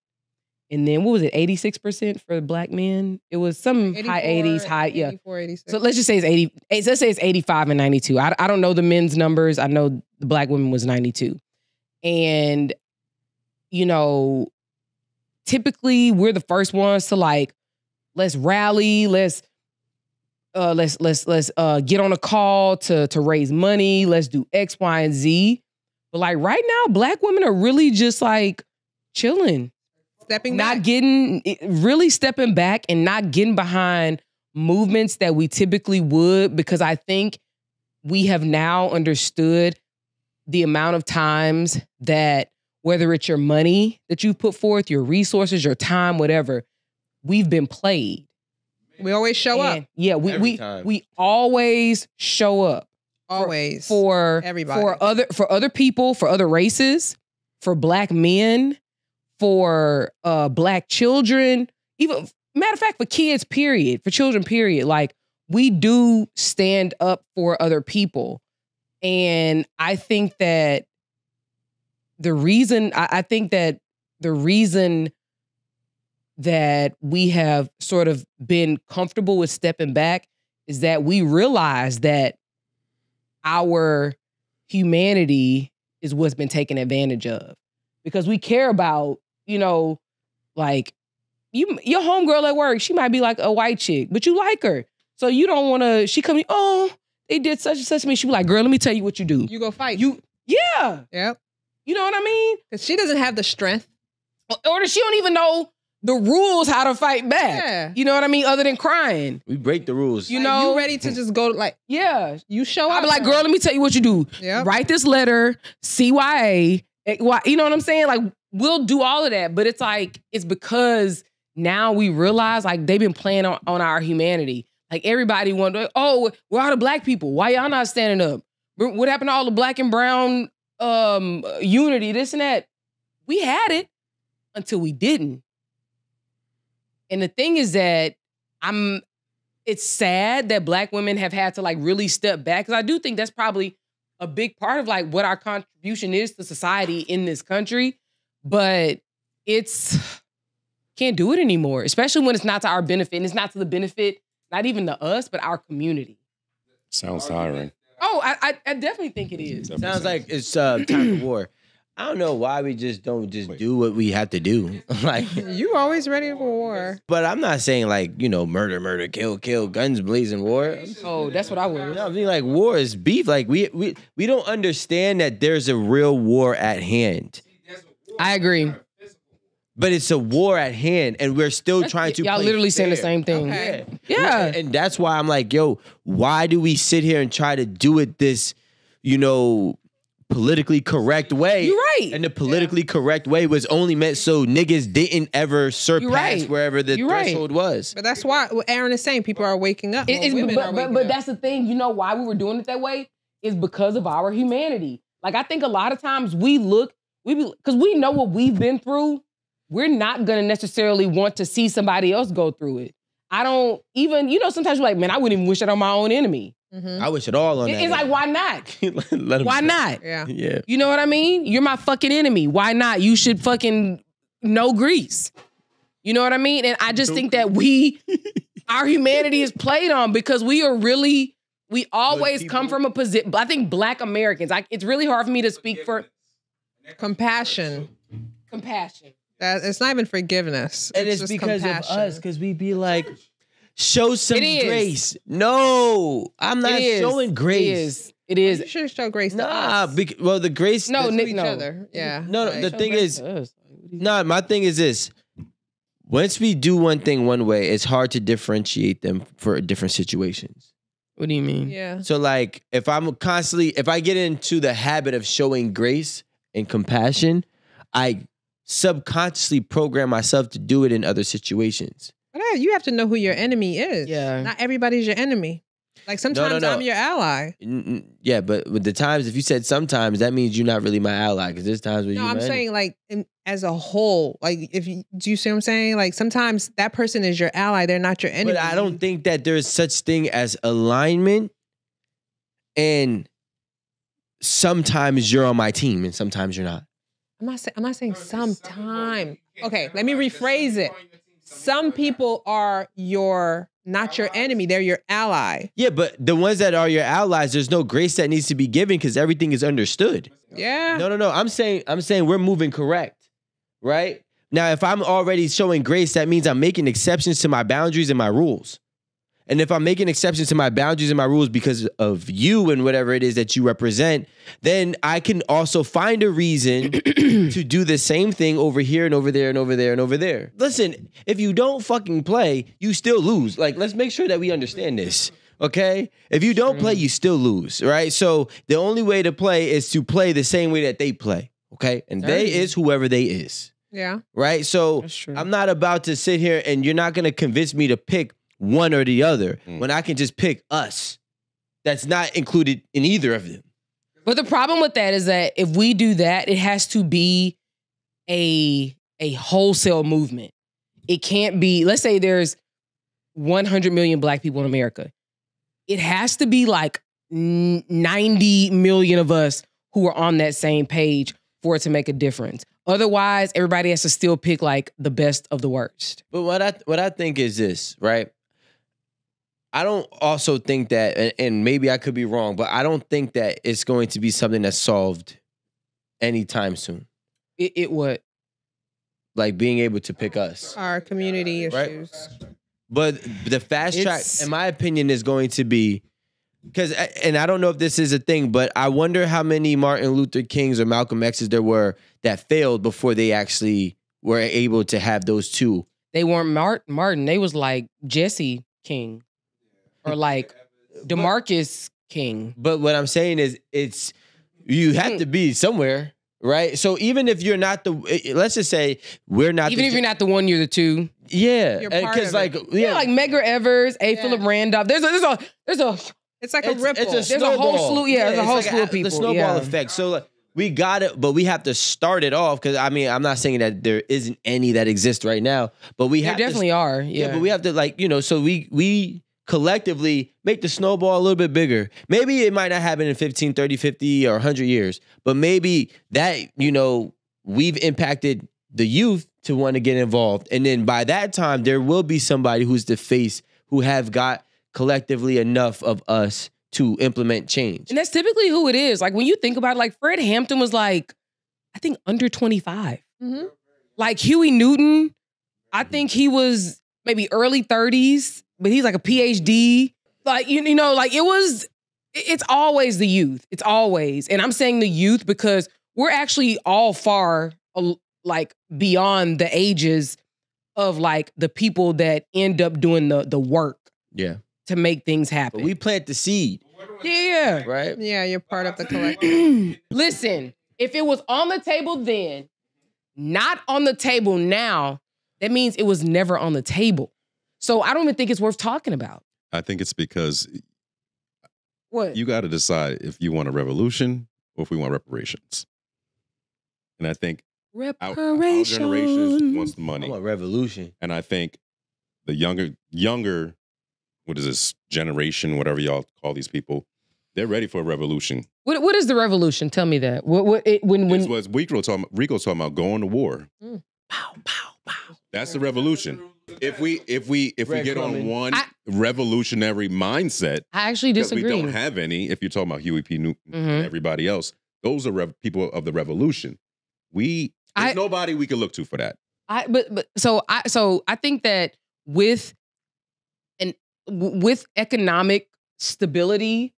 and then what was it, 86% for Black men? It was some high 80s, yeah. 84, 86. So let's just say it's 80, let's say it's 85 and 92. I don't know the men's numbers. I know the Black women was 92. And, you know, typically we're the first ones to like, let's rally, let's get on a call to raise money, let's do X, Y, and Z. But like right now, Black women are really just like chilling. Stepping back. Really stepping back and not getting behind movements that we typically would, because I think we have now understood the amount of times that whether it's your money that you've put forth, your resources, your time, whatever, we've been played. We always show up. Yeah, we always show up. Always. For everybody. For other people, for other races, for Black men, for Black children, even matter of fact, for kids, period, for children, period. Like, we do stand up for other people. And I think that the reason that we have sort of been comfortable with stepping back is that we realize that our humanity is what's been taken advantage of, because we care about, you know, like your homegirl at work, she might be like a white chick, but you like her. So you don't want to, she come, oh, they did such and such to me. She be like, girl, let me tell you what you do. You go fight. Yeah. Yep. You know what I mean? Because she doesn't have the strength. Or she don't even know the rules how to fight back. Yeah. You know what I mean? Other than crying. We break the rules. You Like, know? you ready to just go like, Yeah. you show up. I'll be like, girl, let me tell you what you do. Yep. Write this letter, CYA. You know what I'm saying? Like, we'll do all of that. But it's like, it's because now we realize like they've been playing on our humanity. Like, everybody wonder, oh, where are the Black people? Why y'all not standing up? What happened to all the Black and brown unity, this and that? We had it until we didn't. And the thing is that it's sad that Black women have had to like really step back, because I do think that's probably a big part of like what our contribution is to society in this country. But can't do it anymore, especially when it's not to our benefit, and it's not to the benefit, not even to us, but our community. Sounds tiring. Oh, I definitely think it is. Sounds like it's time for war. I don't know why we just don't do what we have to do. Like, You always ready for war. but I'm not saying like, you know, murder, kill, guns blazing war. Oh, that's what I would. No, I mean, like, war is beef. Like, we don't understand that there's a real war at hand. I agree. But it's a war at hand, and we're still trying to Y'all play literally saying the fair. same thing. Okay. Yeah. And that's why I'm like, yo, why do we sit here and try to do it this, you know, politically correct way? You're right. And the politically correct way was only meant so niggas didn't ever surpass right. wherever the You're right. threshold was. But that's why what Aaron is saying, people are waking up. Women are waking But up. that's the thing. You know why we were doing it that way? Is because of our humanity. Like, I think a lot of times because we know what we've been through, we're not going to necessarily want to see somebody else go through it. I don't even, sometimes you're like, man, I wouldn't even wish that on my own enemy. I wish it all on that. It's like, why not? Let 'em Why go. not? Yeah. Yeah. You know what I mean? You're my fucking enemy. Why not? You should fucking know Greece. You know what I mean? And I just think that our humanity is played on because we always come from a position. I think Black Americans, it's really hard for me to speak for Compassion. That it's not even forgiveness. And it's just because compassion. of us, because we be like, show some It is. grace. No, I'm not showing grace. It is. You should show grace to Nah, us. the grace. No, to Nick, each no. other. Yeah. No, Like, the thing is, Us. my thing is this. Once we do one thing one way, it's hard to differentiate them for different situations. What do you mean? yeah. So like, if I get into the habit of showing grace and compassion, I subconsciously program myself to do it in other situations. But you have to know who your enemy is. Yeah. Not everybody's your enemy. Like sometimes no. I'm your ally. Yeah, but with the times, if you said sometimes, that means you're not really my ally because there's times where No, you're I'm my enemy. saying like as a whole. Like do you see what I'm saying? Like sometimes that person is your ally. They're not your enemy. But I don't think that there's such thing as alignment, and sometimes you're on my team and sometimes you're not. I'm not saying sometime. Okay, let me rephrase it. Some people are not your enemy. They're your ally. Yeah, but the ones that are your allies, there's no grace that needs to be given because everything is understood. Yeah. No. I'm saying we're moving correct, right? Now, if I'm already showing grace, that means I'm making exceptions to my boundaries and my rules. And if I'm making exceptions to my boundaries and my rules because of you and whatever it is that you represent, then I can also find a reason to do the same thing over here and over there and over there and over there. Listen, if you don't fucking play, you still lose. Like, let's make sure that we understand this, okay? If you don't play, you still lose, right? So the only way to play is to play the same way that they play, okay? And they is whoever they is, Yeah. right? So That's true. I'm not about to sit here and you're not going to convince me to pick one or the other when I can just pick us. That's not included in either of them. But the problem with that is that if we do that, it has to be a wholesale movement. It can't be, let's say there's 100 million Black people in America. It has to be like 90 million of us who are on that same page for it to make a difference. Otherwise, everybody has to still pick like the best of the worst. But what I think is this, right? I don't also think that, and maybe I could be wrong, but I don't think that it's going to be something that's solved anytime soon. It what? Like being able to pick us. Our community Right. issues. But the fast track, It's- in my opinion, is going to be, because, and I don't know if this is a thing, but I wonder how many Martin Luther Kings or Malcolm X's there were that failed before they actually were able to have those two. They weren't Martin. They was like Jesse King or like DeMarcus King. But what I'm saying is, you have to be somewhere, right? So even if you're not let's just say we're not, Even if you're not the one, you're the two. yeah, You're part because of like, it. Yeah, like Medgar Evers, A. Yeah. Philip Randolph. There's a It's like a it's ripple. a There's a whole snowball. slew- yeah, there's a it's whole like slew of people, The snowball yeah. effect. So like, we got it, but we have to start it off because I mean, I'm not saying that there isn't any that exist right now, but we there have definitely to, are. yeah, Yeah, but we have to like, so we collectively make the snowball a little bit bigger. Maybe it might not happen in 15, 30, 50 or 100 years, but maybe that, we've impacted the youth to want to get involved. And then by that time, there will be somebody who's the face who have got collectively enough of us to implement change. and that's typically who it is. Like when you think about it, like Fred Hampton was like, I think under 25. Mm-hmm. Like Huey Newton, I think he was maybe early 30s, but he's like a PhD. Like, like it's always the youth. It's always. And I'm saying the youth because we're actually all far like beyond the ages of like the people that end up doing the work Yeah. to make things happen. But we plant the seed, yeah. right? Yeah, you're part of the collective. Listen, if it was on the table then, not on the table now, that means it was never on the table. So I don't even think it's worth talking about. I think it's because What? you got to decide if you want a revolution or if we want reparations. And I think our generation wants the I money. want revolution. And I think the younger, what is this generation, whatever y'all call these people, they're ready for a revolution. What is the revolution? Tell me that. When This was Rico's talking about going to war. Pow, pow, pow. That's the revolution. If we get on one revolutionary mindset, I actually because disagree. we don't have any. If you're talking about Huey P. Newton and everybody else, those are people of the revolution. There's nobody we can look to for that. So I think that with economic stability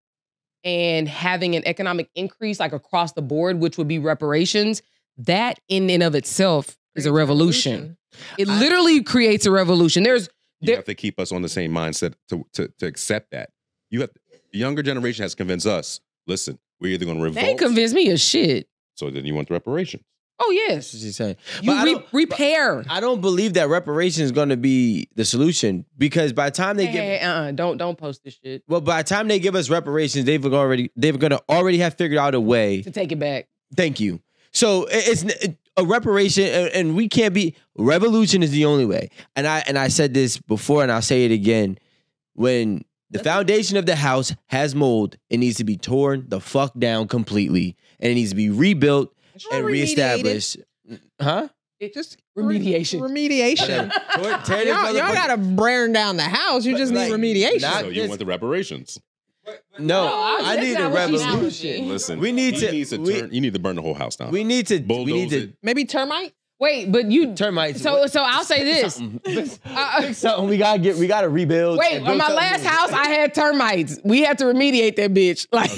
and having an economic increase like across the board, which would be reparations, that in and of itself is a revolution. It literally creates a revolution. You have to keep us on the same mindset to accept that. The younger generation has convinced us, listen, we're either going to revolt. They ain't convinced me of shit. So then you want the reparations. Oh, yes. That's what she's saying. You repair. I don't believe that reparations is going to be the solution, because by the time they don't post this shit. Well, by the time they give us reparations, they're going to already have figured out a way To take it back. Thank you. So it's a reparation, and we can't be. Revolution is the only way. And I said this before, and I'll say it again. When the foundation of the house has mold, it needs to be torn the fuck down completely, and it needs to be rebuilt and reestablished. Huh? It just Remediation. Remediation. Y'all gotta burn down the house. You just need remediation. So you want the reparations? No, I need a revolution. Listen, we need to. You need to burn the whole house down. We need to. Bulldoze it. Maybe termite. Wait, but you termites. So I'll say this. Something we gotta rebuild. Wait, on my last house, I had termites. We had to remediate that bitch. Like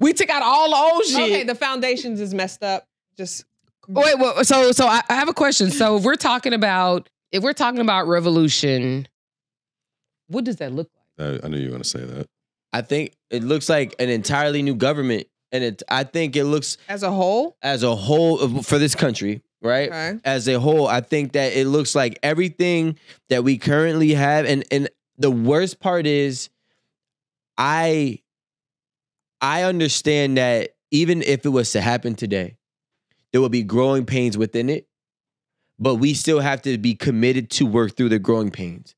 we took out all the old shit. Okay, the foundations is messed up. Just wait. Well, so I have a question. So if we're talking about revolution, what does that look like? I knew you were going to say that. I think it looks like an entirely new government, and I think it looks as a whole for this country, right? Okay. As a whole, I think that it looks like everything that we currently have, and the worst part is, I understand that even if it was to happen today, there will be growing pains within it, but we still have to be committed to work through the growing pains,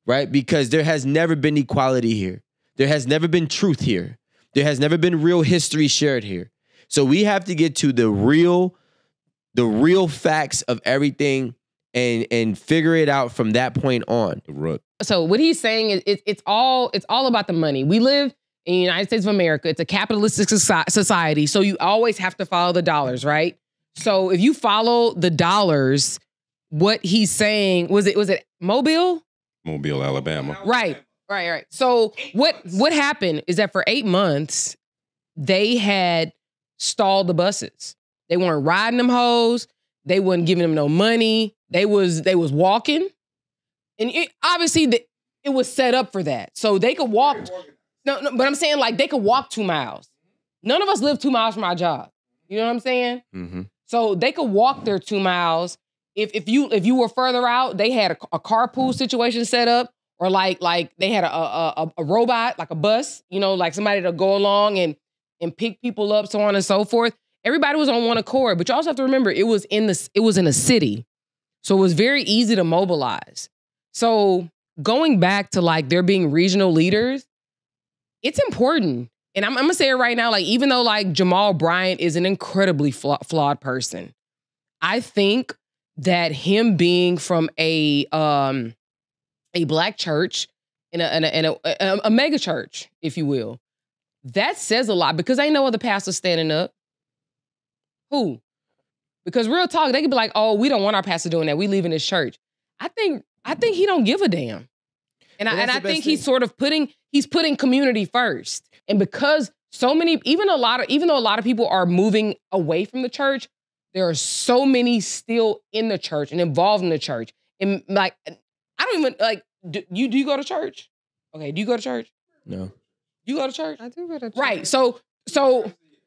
right? Because there has never been equality here. There has never been truth here. There has never been real history shared here. So we have to get to the real facts of everything and figure it out from that point on. The root. So what he's saying is it's all about the money. We live in the United States of America. It's a capitalistic society. So you always have to follow the dollars, right? So if you follow the dollars, what he's saying, was it Mobile? Mobile, Alabama. Right. So what happened is that for 8 months, they had stalled the buses. They weren't riding them hoes. They wasn't giving them no money. They was walking. And obviously it was set up for that. So they could walk. No, but I'm saying like they could walk 2 miles. None of us live 2 miles from our job. You know what I'm saying? Mm-hmm. So they could walk their 2 miles. If you were further out, they had a carpool situation set up. Or like they had a robot, like a bus, like somebody to go along and pick people up, so on and so forth. Everybody was on one accord, but you also have to remember it was in a city, so it was very easy to mobilize. So going back to like there being regional leaders, it's important, and I'm gonna say it right now. Like even though like Jamal Bryant is an incredibly flawed person, I think that him being from a black church in a mega church, if you will, that says a lot because ain't no other pastor standing up. Who? Because real talk, they could be like, "Oh, we don't want our pastor doing that. We leaving this church." I think he don't give a damn, and I think he's sort of putting community first. And because so many, even though a lot of people are moving away from the church, there are so many still in the church and involved in the church. And like, I don't even like. Do you go to church? Okay, do you go to church? No. You go to church? I do go to church. Right. So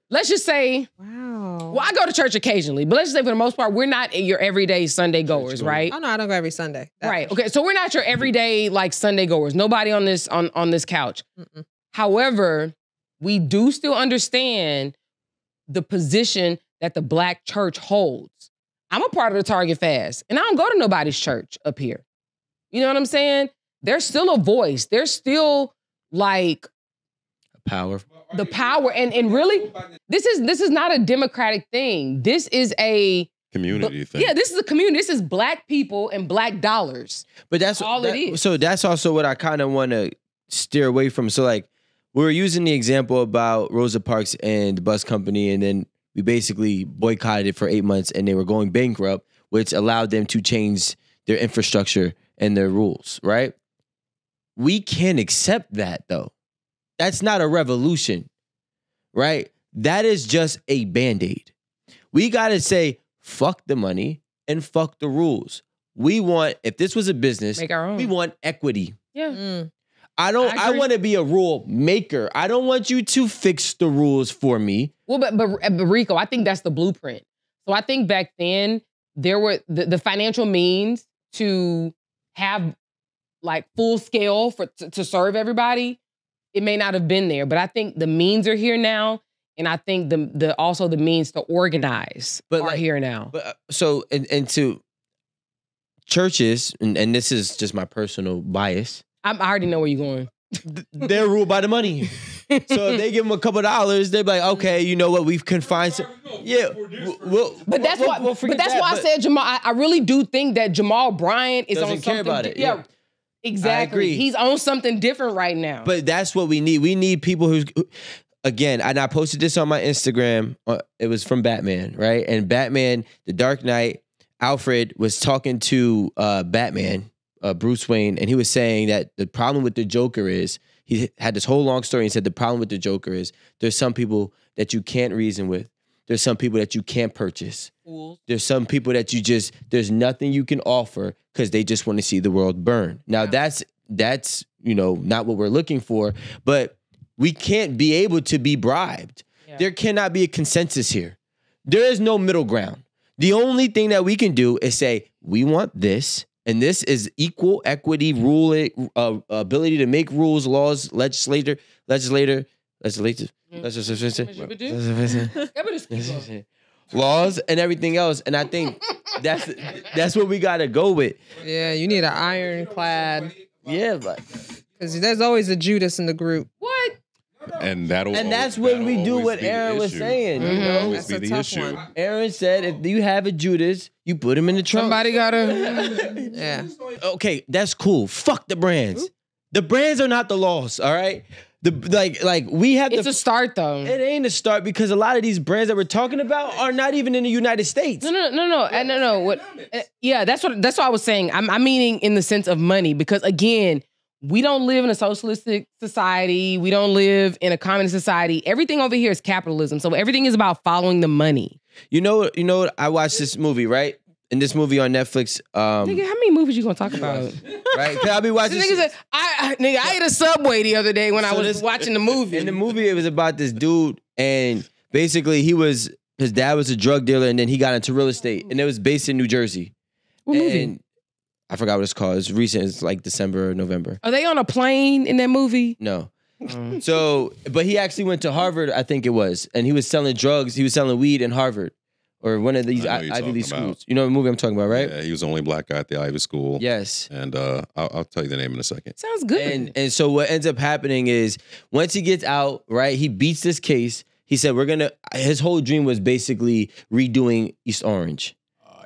let's just say, wow. Well, I go to church occasionally, but let's just say for the most part, we're not your everyday Sunday goers, right? Oh no, I don't go every Sunday. Right. Okay. So we're not your everyday like Sunday goers. Nobody on this couch. Mm-mm. However, we do still understand the position that the black church holds. I'm a part of the Target Fast, and I don't go to nobody's church up here. You know what I'm saying? There's still a voice. There's still like Power. the power. And really, this is not a democratic thing. This is a Community thing. Yeah, this is a community. This is black people and black dollars. But that's all it is. So that's also what I kind of want to steer away from. So like we were using the example about Rosa Parks and the bus company, and then we basically boycotted it for 8 months, and they were going bankrupt, which allowed them to change their infrastructure and their rules, right? We can't accept that though. That's not a revolution, right? That is just a Band-Aid. We got to say, fuck the money and fuck the rules. We want, if this was a business, Make our own. we want equity. Yeah. I agree. want to be a rule maker. I don't want you to fix the rules for me. Well, but Rico, I think that's the blueprint. So I think back then there were the financial means to have like full scale to serve everybody. It may not have been there, but I think the means are here now, and I think the also the means to organize are here now. But so and to churches, and this is just my personal bias. I already know where you're going. They're ruled by the money. So if they give them a couple dollars, they're like, okay, you know what? We've confined. Yeah, but that's why. But that's why I said Jamal. I really do think that Jamal Bryant is on Doesn't something. care about it, Yeah, yeah. exactly. I agree. He's on something different right now. But that's what we need. We need people who, again, and I posted this on my Instagram. It was from Batman, right? And Batman, The Dark Knight, Alfred was talking to Batman, Bruce Wayne, and he was saying that the problem with the Joker is, he had this whole long story and said the problem with the Joker is there's some people that you can't reason with. There's some people that you can't purchase. Fools. There's some people that there's nothing you can offer because they just want to see the world burn. Now that's not what we're looking for, but we can't be able to be bribed. Yeah. There cannot be a consensus here. There is no middle ground. The only thing that we can do is say, we want this, and this is equal equity, ability to make rules, laws, legislature, laws, and everything else. And I think that's what we gotta go with. Yeah, you need an ironclad. Yeah, but because there's always a Judas in the group. What? And that's when we do what Aaron was saying. That'll You know? always That's be a the tough issue. one. Aaron said, if you have a Judas, you put him in the trunk. Somebody gotta. Yeah. Okay, that's cool. Fuck the brands. The brands are not the laws. All right. We have. It's a start though. It ain't a start because a lot of these brands that we're talking about are not even in the United States. No. What? Yeah, that's what I was saying. I'm meaning in the sense of money because again, we don't live in a socialistic society. We don't live in a communist society. Everything over here is capitalism. So everything is about following the money. You know what? I watched this movie, right? In this movie on Netflix. Nigga, how many movies you gonna talk about? Right? Cause I'll be watching. This nigga said, I ate a Subway the other day when I was watching the movie. In the movie, it was about this dude, and basically his dad was a drug dealer, and then he got into real estate, and it was based in New Jersey. What movie? I forgot what it's called. It's recent. It's like December or November. Are they on a plane in that movie? No. So, but he actually went to Harvard, I think it was, and he was selling drugs. He was selling weed in Harvard or one of these Ivy League schools. You know what movie I'm talking about, right? Yeah, he was the only black guy at the Ivy School. Yes. And I'll tell you the name in a second. Sounds good. And so what ends up happening is once he gets out, right, he beats this case. He said, his whole dream was basically redoing East Orange.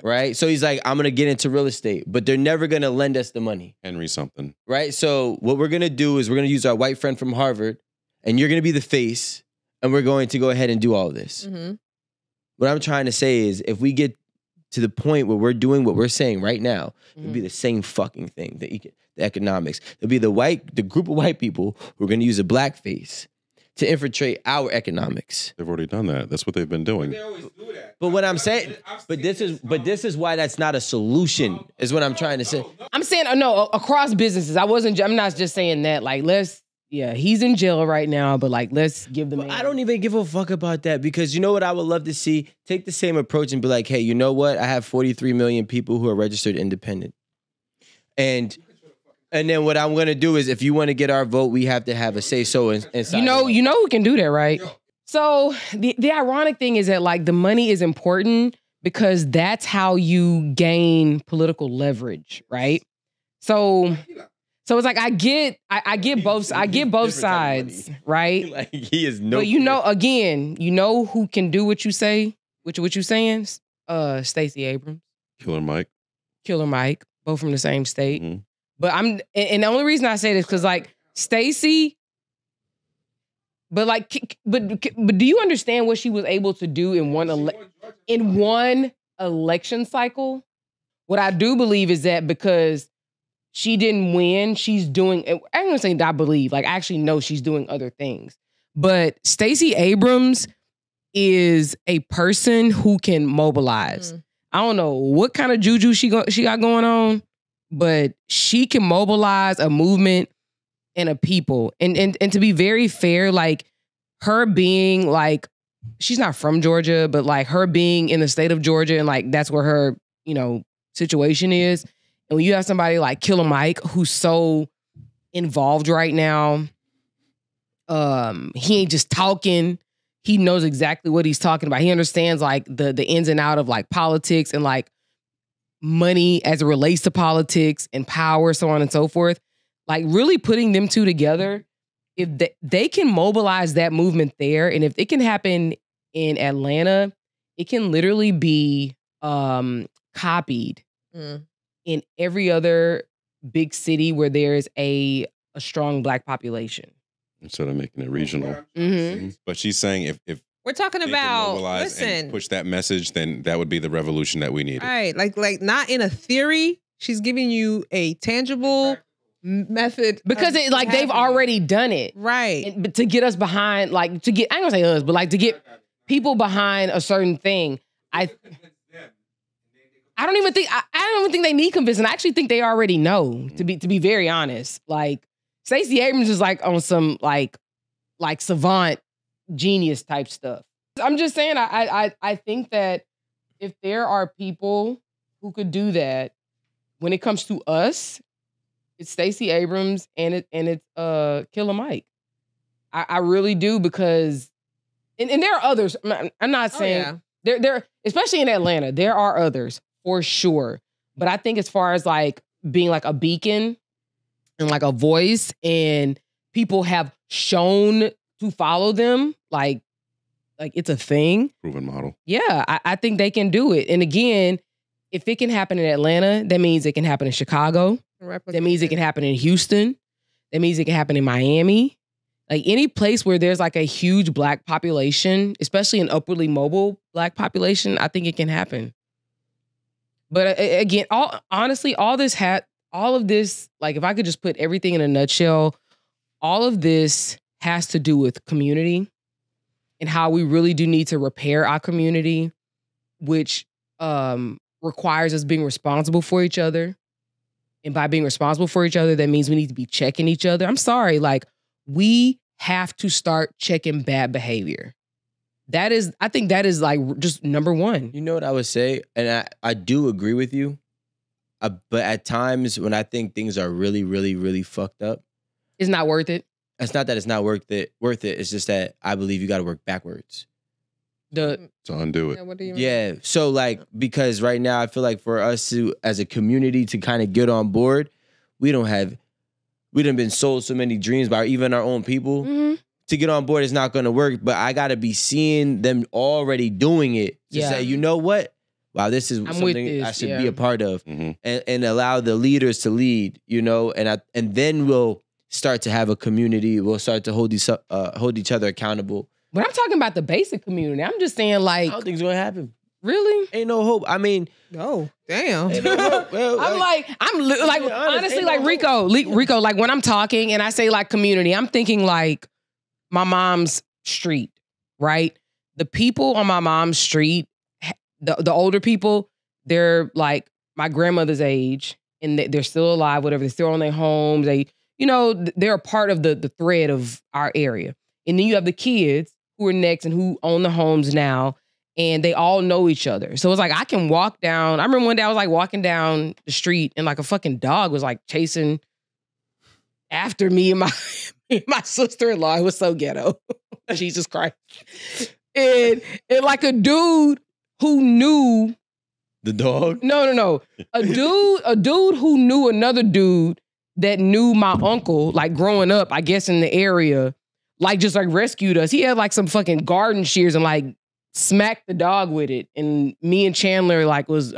Right? So he's like, I'm going to get into real estate, but they're never going to lend us the money. Henry something. Right? So what we're going to do is we're going to use our white friend from Harvard, and you're going to be the face, and we're going to go ahead and do all this. Mm-hmm. What I'm trying to say is if we get to the point where we're doing what we're saying right now, it'll be the same fucking thing, the economics. It'll be the group of white people who are going to use a black face to infiltrate our economics. They've already done that. That's what they've been doing. They always do that. But what I'm saying, this is why that's not a solution, is what I'm trying to say. I'm saying, no, across businesses. I'm not just saying that. Like, he's in jail right now, but like, let's give the man. I don't even give a fuck about that because you know what I would love to see? Take the same approach and be like, hey, you know what? I have 43 million people who are registered independent. And then what I'm going to do is if you want to get our vote, we have to have a say-so inside. You know who can do that, right? So the ironic thing is that like the money is important because that's how you gain political leverage, right? So it's like I get both Different sides, type of right? Like he is no. But again, who can do what you say? What you saying? Stacey Abrams, Killer Mike. both from the same state. Mhm. But and the only reason I say this because like Stacey, but do you understand what she was able to do in one election cycle? What I do believe is that because she didn't win, she's doing. I'm gonna say I believe, like I actually know she's doing other things. But Stacey Abrams is a person who can mobilize. I don't know what kind of juju she got going on, but she can mobilize a movement and a people. And to be very fair, like her being like, she's not from Georgia, but like her being in the state of Georgia and like that's where her, situation is. And when you have somebody like Killer Mike who's so involved right now, he ain't just talking. He knows exactly what he's talking about. He understands like the ins and out of like politics and like money as it relates to politics and power, so on and so forth. Like really putting them two together, if they can mobilize that movement there, and if it can happen in Atlanta, it can literally be copied in every other big city where there's a strong Black population. Instead of making it regional. Mm-hmm. But she's saying if We're talking they can about, mobilize and listen, push that message, then that would be the revolution that we needed. right? Like not in a theory. She's giving you a tangible method Because of they've happening. already done it. Right. But to get us behind, like to get, I ain't gonna say us, but like to get people behind a certain thing, I don't even think they need convincing. I actually think they already know, to be very honest. Like Stacey Abrams is like on some like savant genius type stuff. I'm just saying I think that if there are people who could do that when it comes to us, it's Stacey Abrams and it's Killer Mike. I really do, because and there are others. I'm not saying there especially in Atlanta, there are others for sure. But I think as far as like being like a beacon and like a voice, and people have shown to follow them, like it's a thing. Proven model. Yeah, I think they can do it. And again, if it can happen in Atlanta, that means it can happen in Chicago. That means it can happen in Houston. That means it can happen in Miami. Like any place where there's like a huge Black population, especially an upwardly mobile Black population, I think it can happen. But again, all of this, like if I could just put everything in a nutshell, all of this has to do with community and how we really do need to repair our community, which requires us being responsible for each other. And by being responsible for each other, that means we need to be checking each other. I'm sorry, like we have to start checking bad behavior. I think that is like just number one. You know what I would say? And I do agree with you. But at times when I think things are really, really, really fucked up, It's not worth it. it's not that it's not worth it. It's just that I believe you got to work backwards. To undo it. Yeah, what do you mean? Yeah. So like, because right now I feel like for us to, as a community, to kind of get on board, we done been sold so many dreams by even our own people. Mm-hmm. To get on board is not going to work, but I got to be seeing them already doing it to say, you know what? Wow, this is something I should be a part of, and allow the leaders to lead, and then we'll start to have a community. We'll start to hold each other accountable. But I'm talking about the basic community. I'm just saying, like, I don't think it's going to happen. Really? Ain't no hope. I mean, oh damn. Ain't no hope. Well, honestly, like Rico, like when I'm talking and I say like community, I'm thinking like my mom's street, right? The people on my mom's street, the older people, they're like my grandmother's age, and they're still alive, whatever. They're still on their homes. They're a part of the thread of our area. And then you have the kids who are next and who own the homes now, and they all know each other. So it's like I can walk down. I remember one day I was like walking down the street and like a fucking dog was like chasing after me and my sister-in-law. It was so ghetto. Jesus Christ. And like a dude who knew The dog? No. A dude who knew another dude that knew my uncle, like growing up, I guess in the area, like just like rescued us. He had like some fucking garden shears and like smacked the dog with it. And me and Chandler like was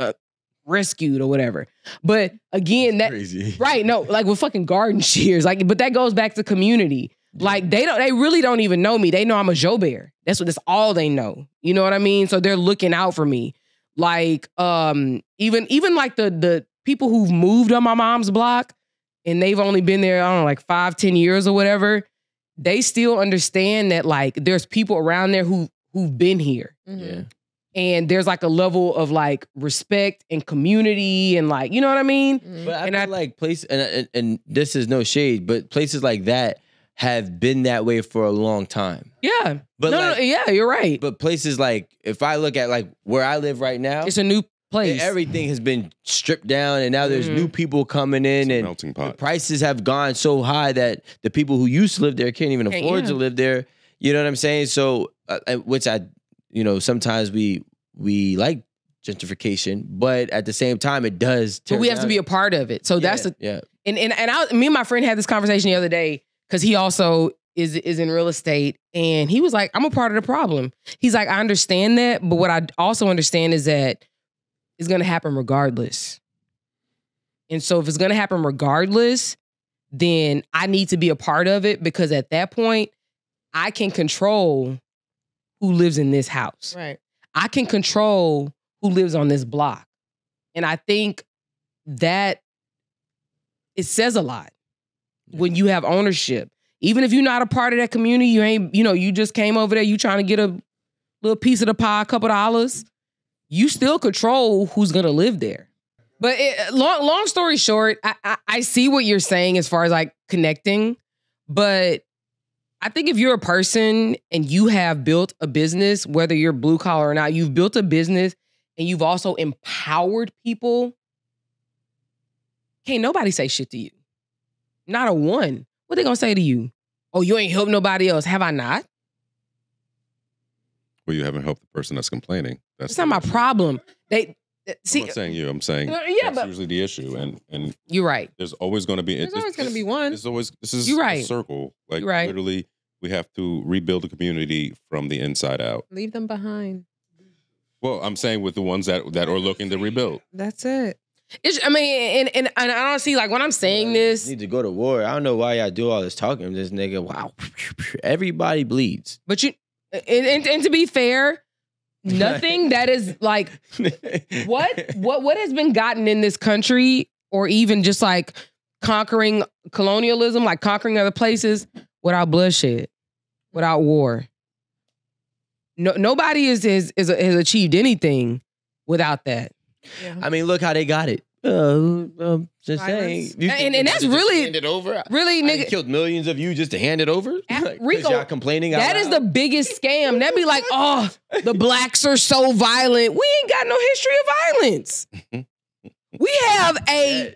rescued or whatever. But again, that Crazy. right, no, like with fucking garden shears. Like, but that goes back to community. Like they really don't even know me. They know I'm a Joe Bear. That's all they know. You know what I mean? So they're looking out for me. Like, even like the people who've moved on my mom's block and they've only been there, I don't know, like 5-10 years or whatever, they still understand that like there's people around there who've been here. Yeah. And there's like a level of like respect and community and like, you know what I mean? But I feel like and this is no shade, but places like that have been that way for a long time. Yeah. But no, yeah, you're right. But places like, if I look at like where I live right now, It's a new place. everything has been stripped down and now there's new people coming in and melting pot. the prices have gone so high that the people who used to live there can't even afford to live there. You know what I'm saying? So, which sometimes we like gentrification, but at the same time it does. But we have to be a part of it. So that's yeah. Me and my friend had this conversation the other day because he also is in real estate, and he was like, "I'm a part of the problem." He's like, "I understand that, but what I also understand is that it's going to happen regardless. And so if it's going to happen regardless, then I need to be a part of it because at that point, I can control who lives in this house. Right. I can control who lives on this block. And I think that it says a lot when you have ownership. Even if you're not a part of that community, you just came over there, you trying to get a little piece of the pie, a couple dollars, you still control who's going to live there. But long story short, I see what you're saying as far as like connecting, but I think if you're a person and you have built a business, whether you're blue collar or not, you've built a business and you've also empowered people, can't nobody say shit to you. Not a one. What they gonna say to you? Oh, you ain't helped nobody else. Have I not? Well, you haven't helped the person that's complaining. That's not my problem. I'm not saying you. I'm saying that's usually the issue, and you're right. There's always going to be. There's always going to be one. This is you're right. a circle. Like You're right. literally, we have to rebuild the community from the inside out. Leave them behind. Well, I'm saying with the ones that are looking to rebuild. That's it. And I don't see like when I'm saying this. Need to go to war. I don't know why y'all do all this talking. This nigga, wow, everybody bleeds. But and to be fair, nothing that is like what has been gotten in this country, or even just like conquering colonialism, like conquering other places, without bloodshed, without war. Nobody has achieved anything without that. Yeah. I mean, look how they got it. Just saying. And that's really, hand it over. really, nigga. Killed millions of you just to hand it over. Rico, y'all complaining. That is the biggest scam. That'd be like, oh, the blacks are so violent. We ain't got no history of violence. We have a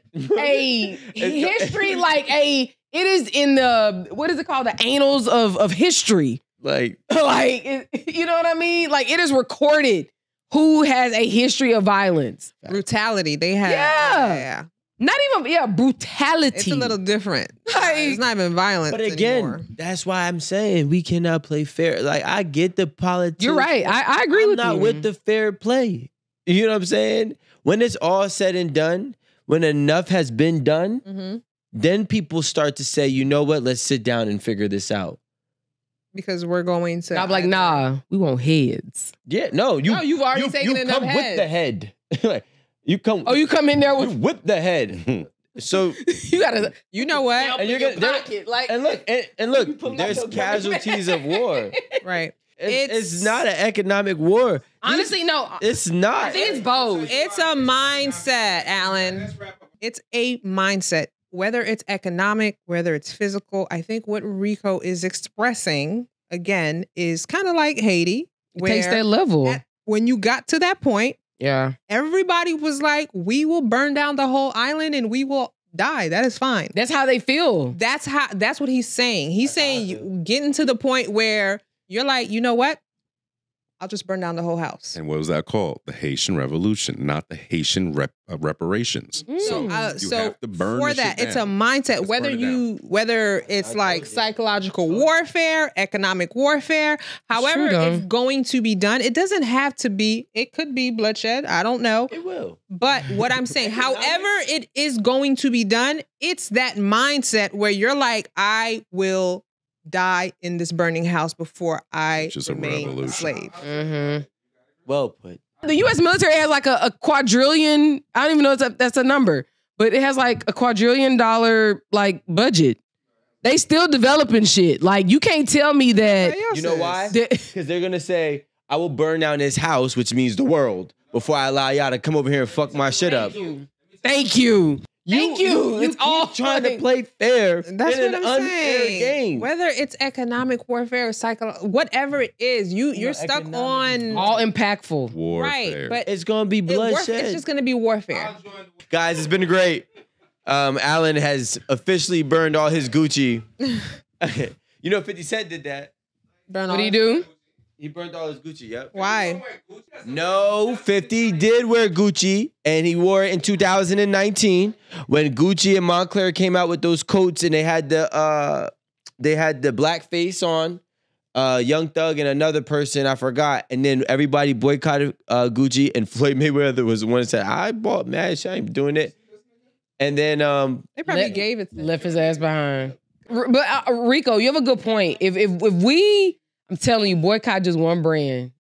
history it is in the, what is it called? The annals of history. Like you know what I mean? Like it is recorded who has a history of violence. Brutality. They have. Yeah. Not even, brutality. It's a little different. Like, it's not even violent. But again, anymore. that's why I'm saying we cannot play fair. Like, I get the politics. You're right. I agree with you. I'm not with the fair play. You know what I'm saying? When it's all said and done, when enough has been done, then people start to say, you know what? Let's sit down and figure this out. Because we're going to. I'm like, nah, we want heads. Yeah, no, you've already taken enough come with the head. You come. Oh, you come in there you whip the head. So you gotta. You know what? and you're gonna pocket, like, and look, there's casualties of war. Right. It's not an economic war. Honestly, no. It's not. I think it's both. It's a mindset, Alan. It's a mindset. Whether it's economic, whether it's physical, I think what Rico is expressing, again, is kind of like Haiti. It takes that level. When you got to that point, yeah, everybody was like, we will burn down the whole island and we will die. That is fine. That's how they feel. That's what he's saying. He's saying you getting to the point where you're like, you know what? I'll just burn down the whole house. And what was that called? The Haitian Revolution, not the Haitian reparations. So, you have to burn for the that, shit it's a down. mindset. Whether it's like psychological warfare, economic warfare, however it's going to be done. It doesn't have to be. It could be bloodshed. I don't know. It will. But what I'm saying, however it is going to be done, it's that mindset where you're like, I will die in this burning house before I remain a slave. Mm-hmm. Well put. The U.S. military has like a quadrillion. I don't even know if that's a number, but it has like a $250 billion like budget. They still developing shit. Like you can't tell me that. You know why? Because they're gonna say, "I will burn down this house," which means the world, before I allow y'all to come over here and fuck my shit up. Thank you. Thank you. It's all trying to play fair. That's in what an I'm unfair saying. game. Whether it's economic warfare or whatever it is, you're stuck on All impactful. Warfare. right. But It's gonna be bloodshed. it's just gonna be warfare. Guys, it's been great. Alan has officially burned all his Gucci. You know, 50 Cent did that. What do you do? He burned all his Gucci. Yep. Why? No, 50 did wear Gucci, and he wore it in 2019 when Gucci and Montclair came out with those coats, and they had the black face on, Young Thug and another person I forgot, and then everybody boycotted Gucci, and Floyd Mayweather was the one that said, "I bought mad shit, I ain't doing it," and then They probably gave it to him. Left his ass behind. But Rico, you have a good point. If we, I'm telling you, boycott just one brand.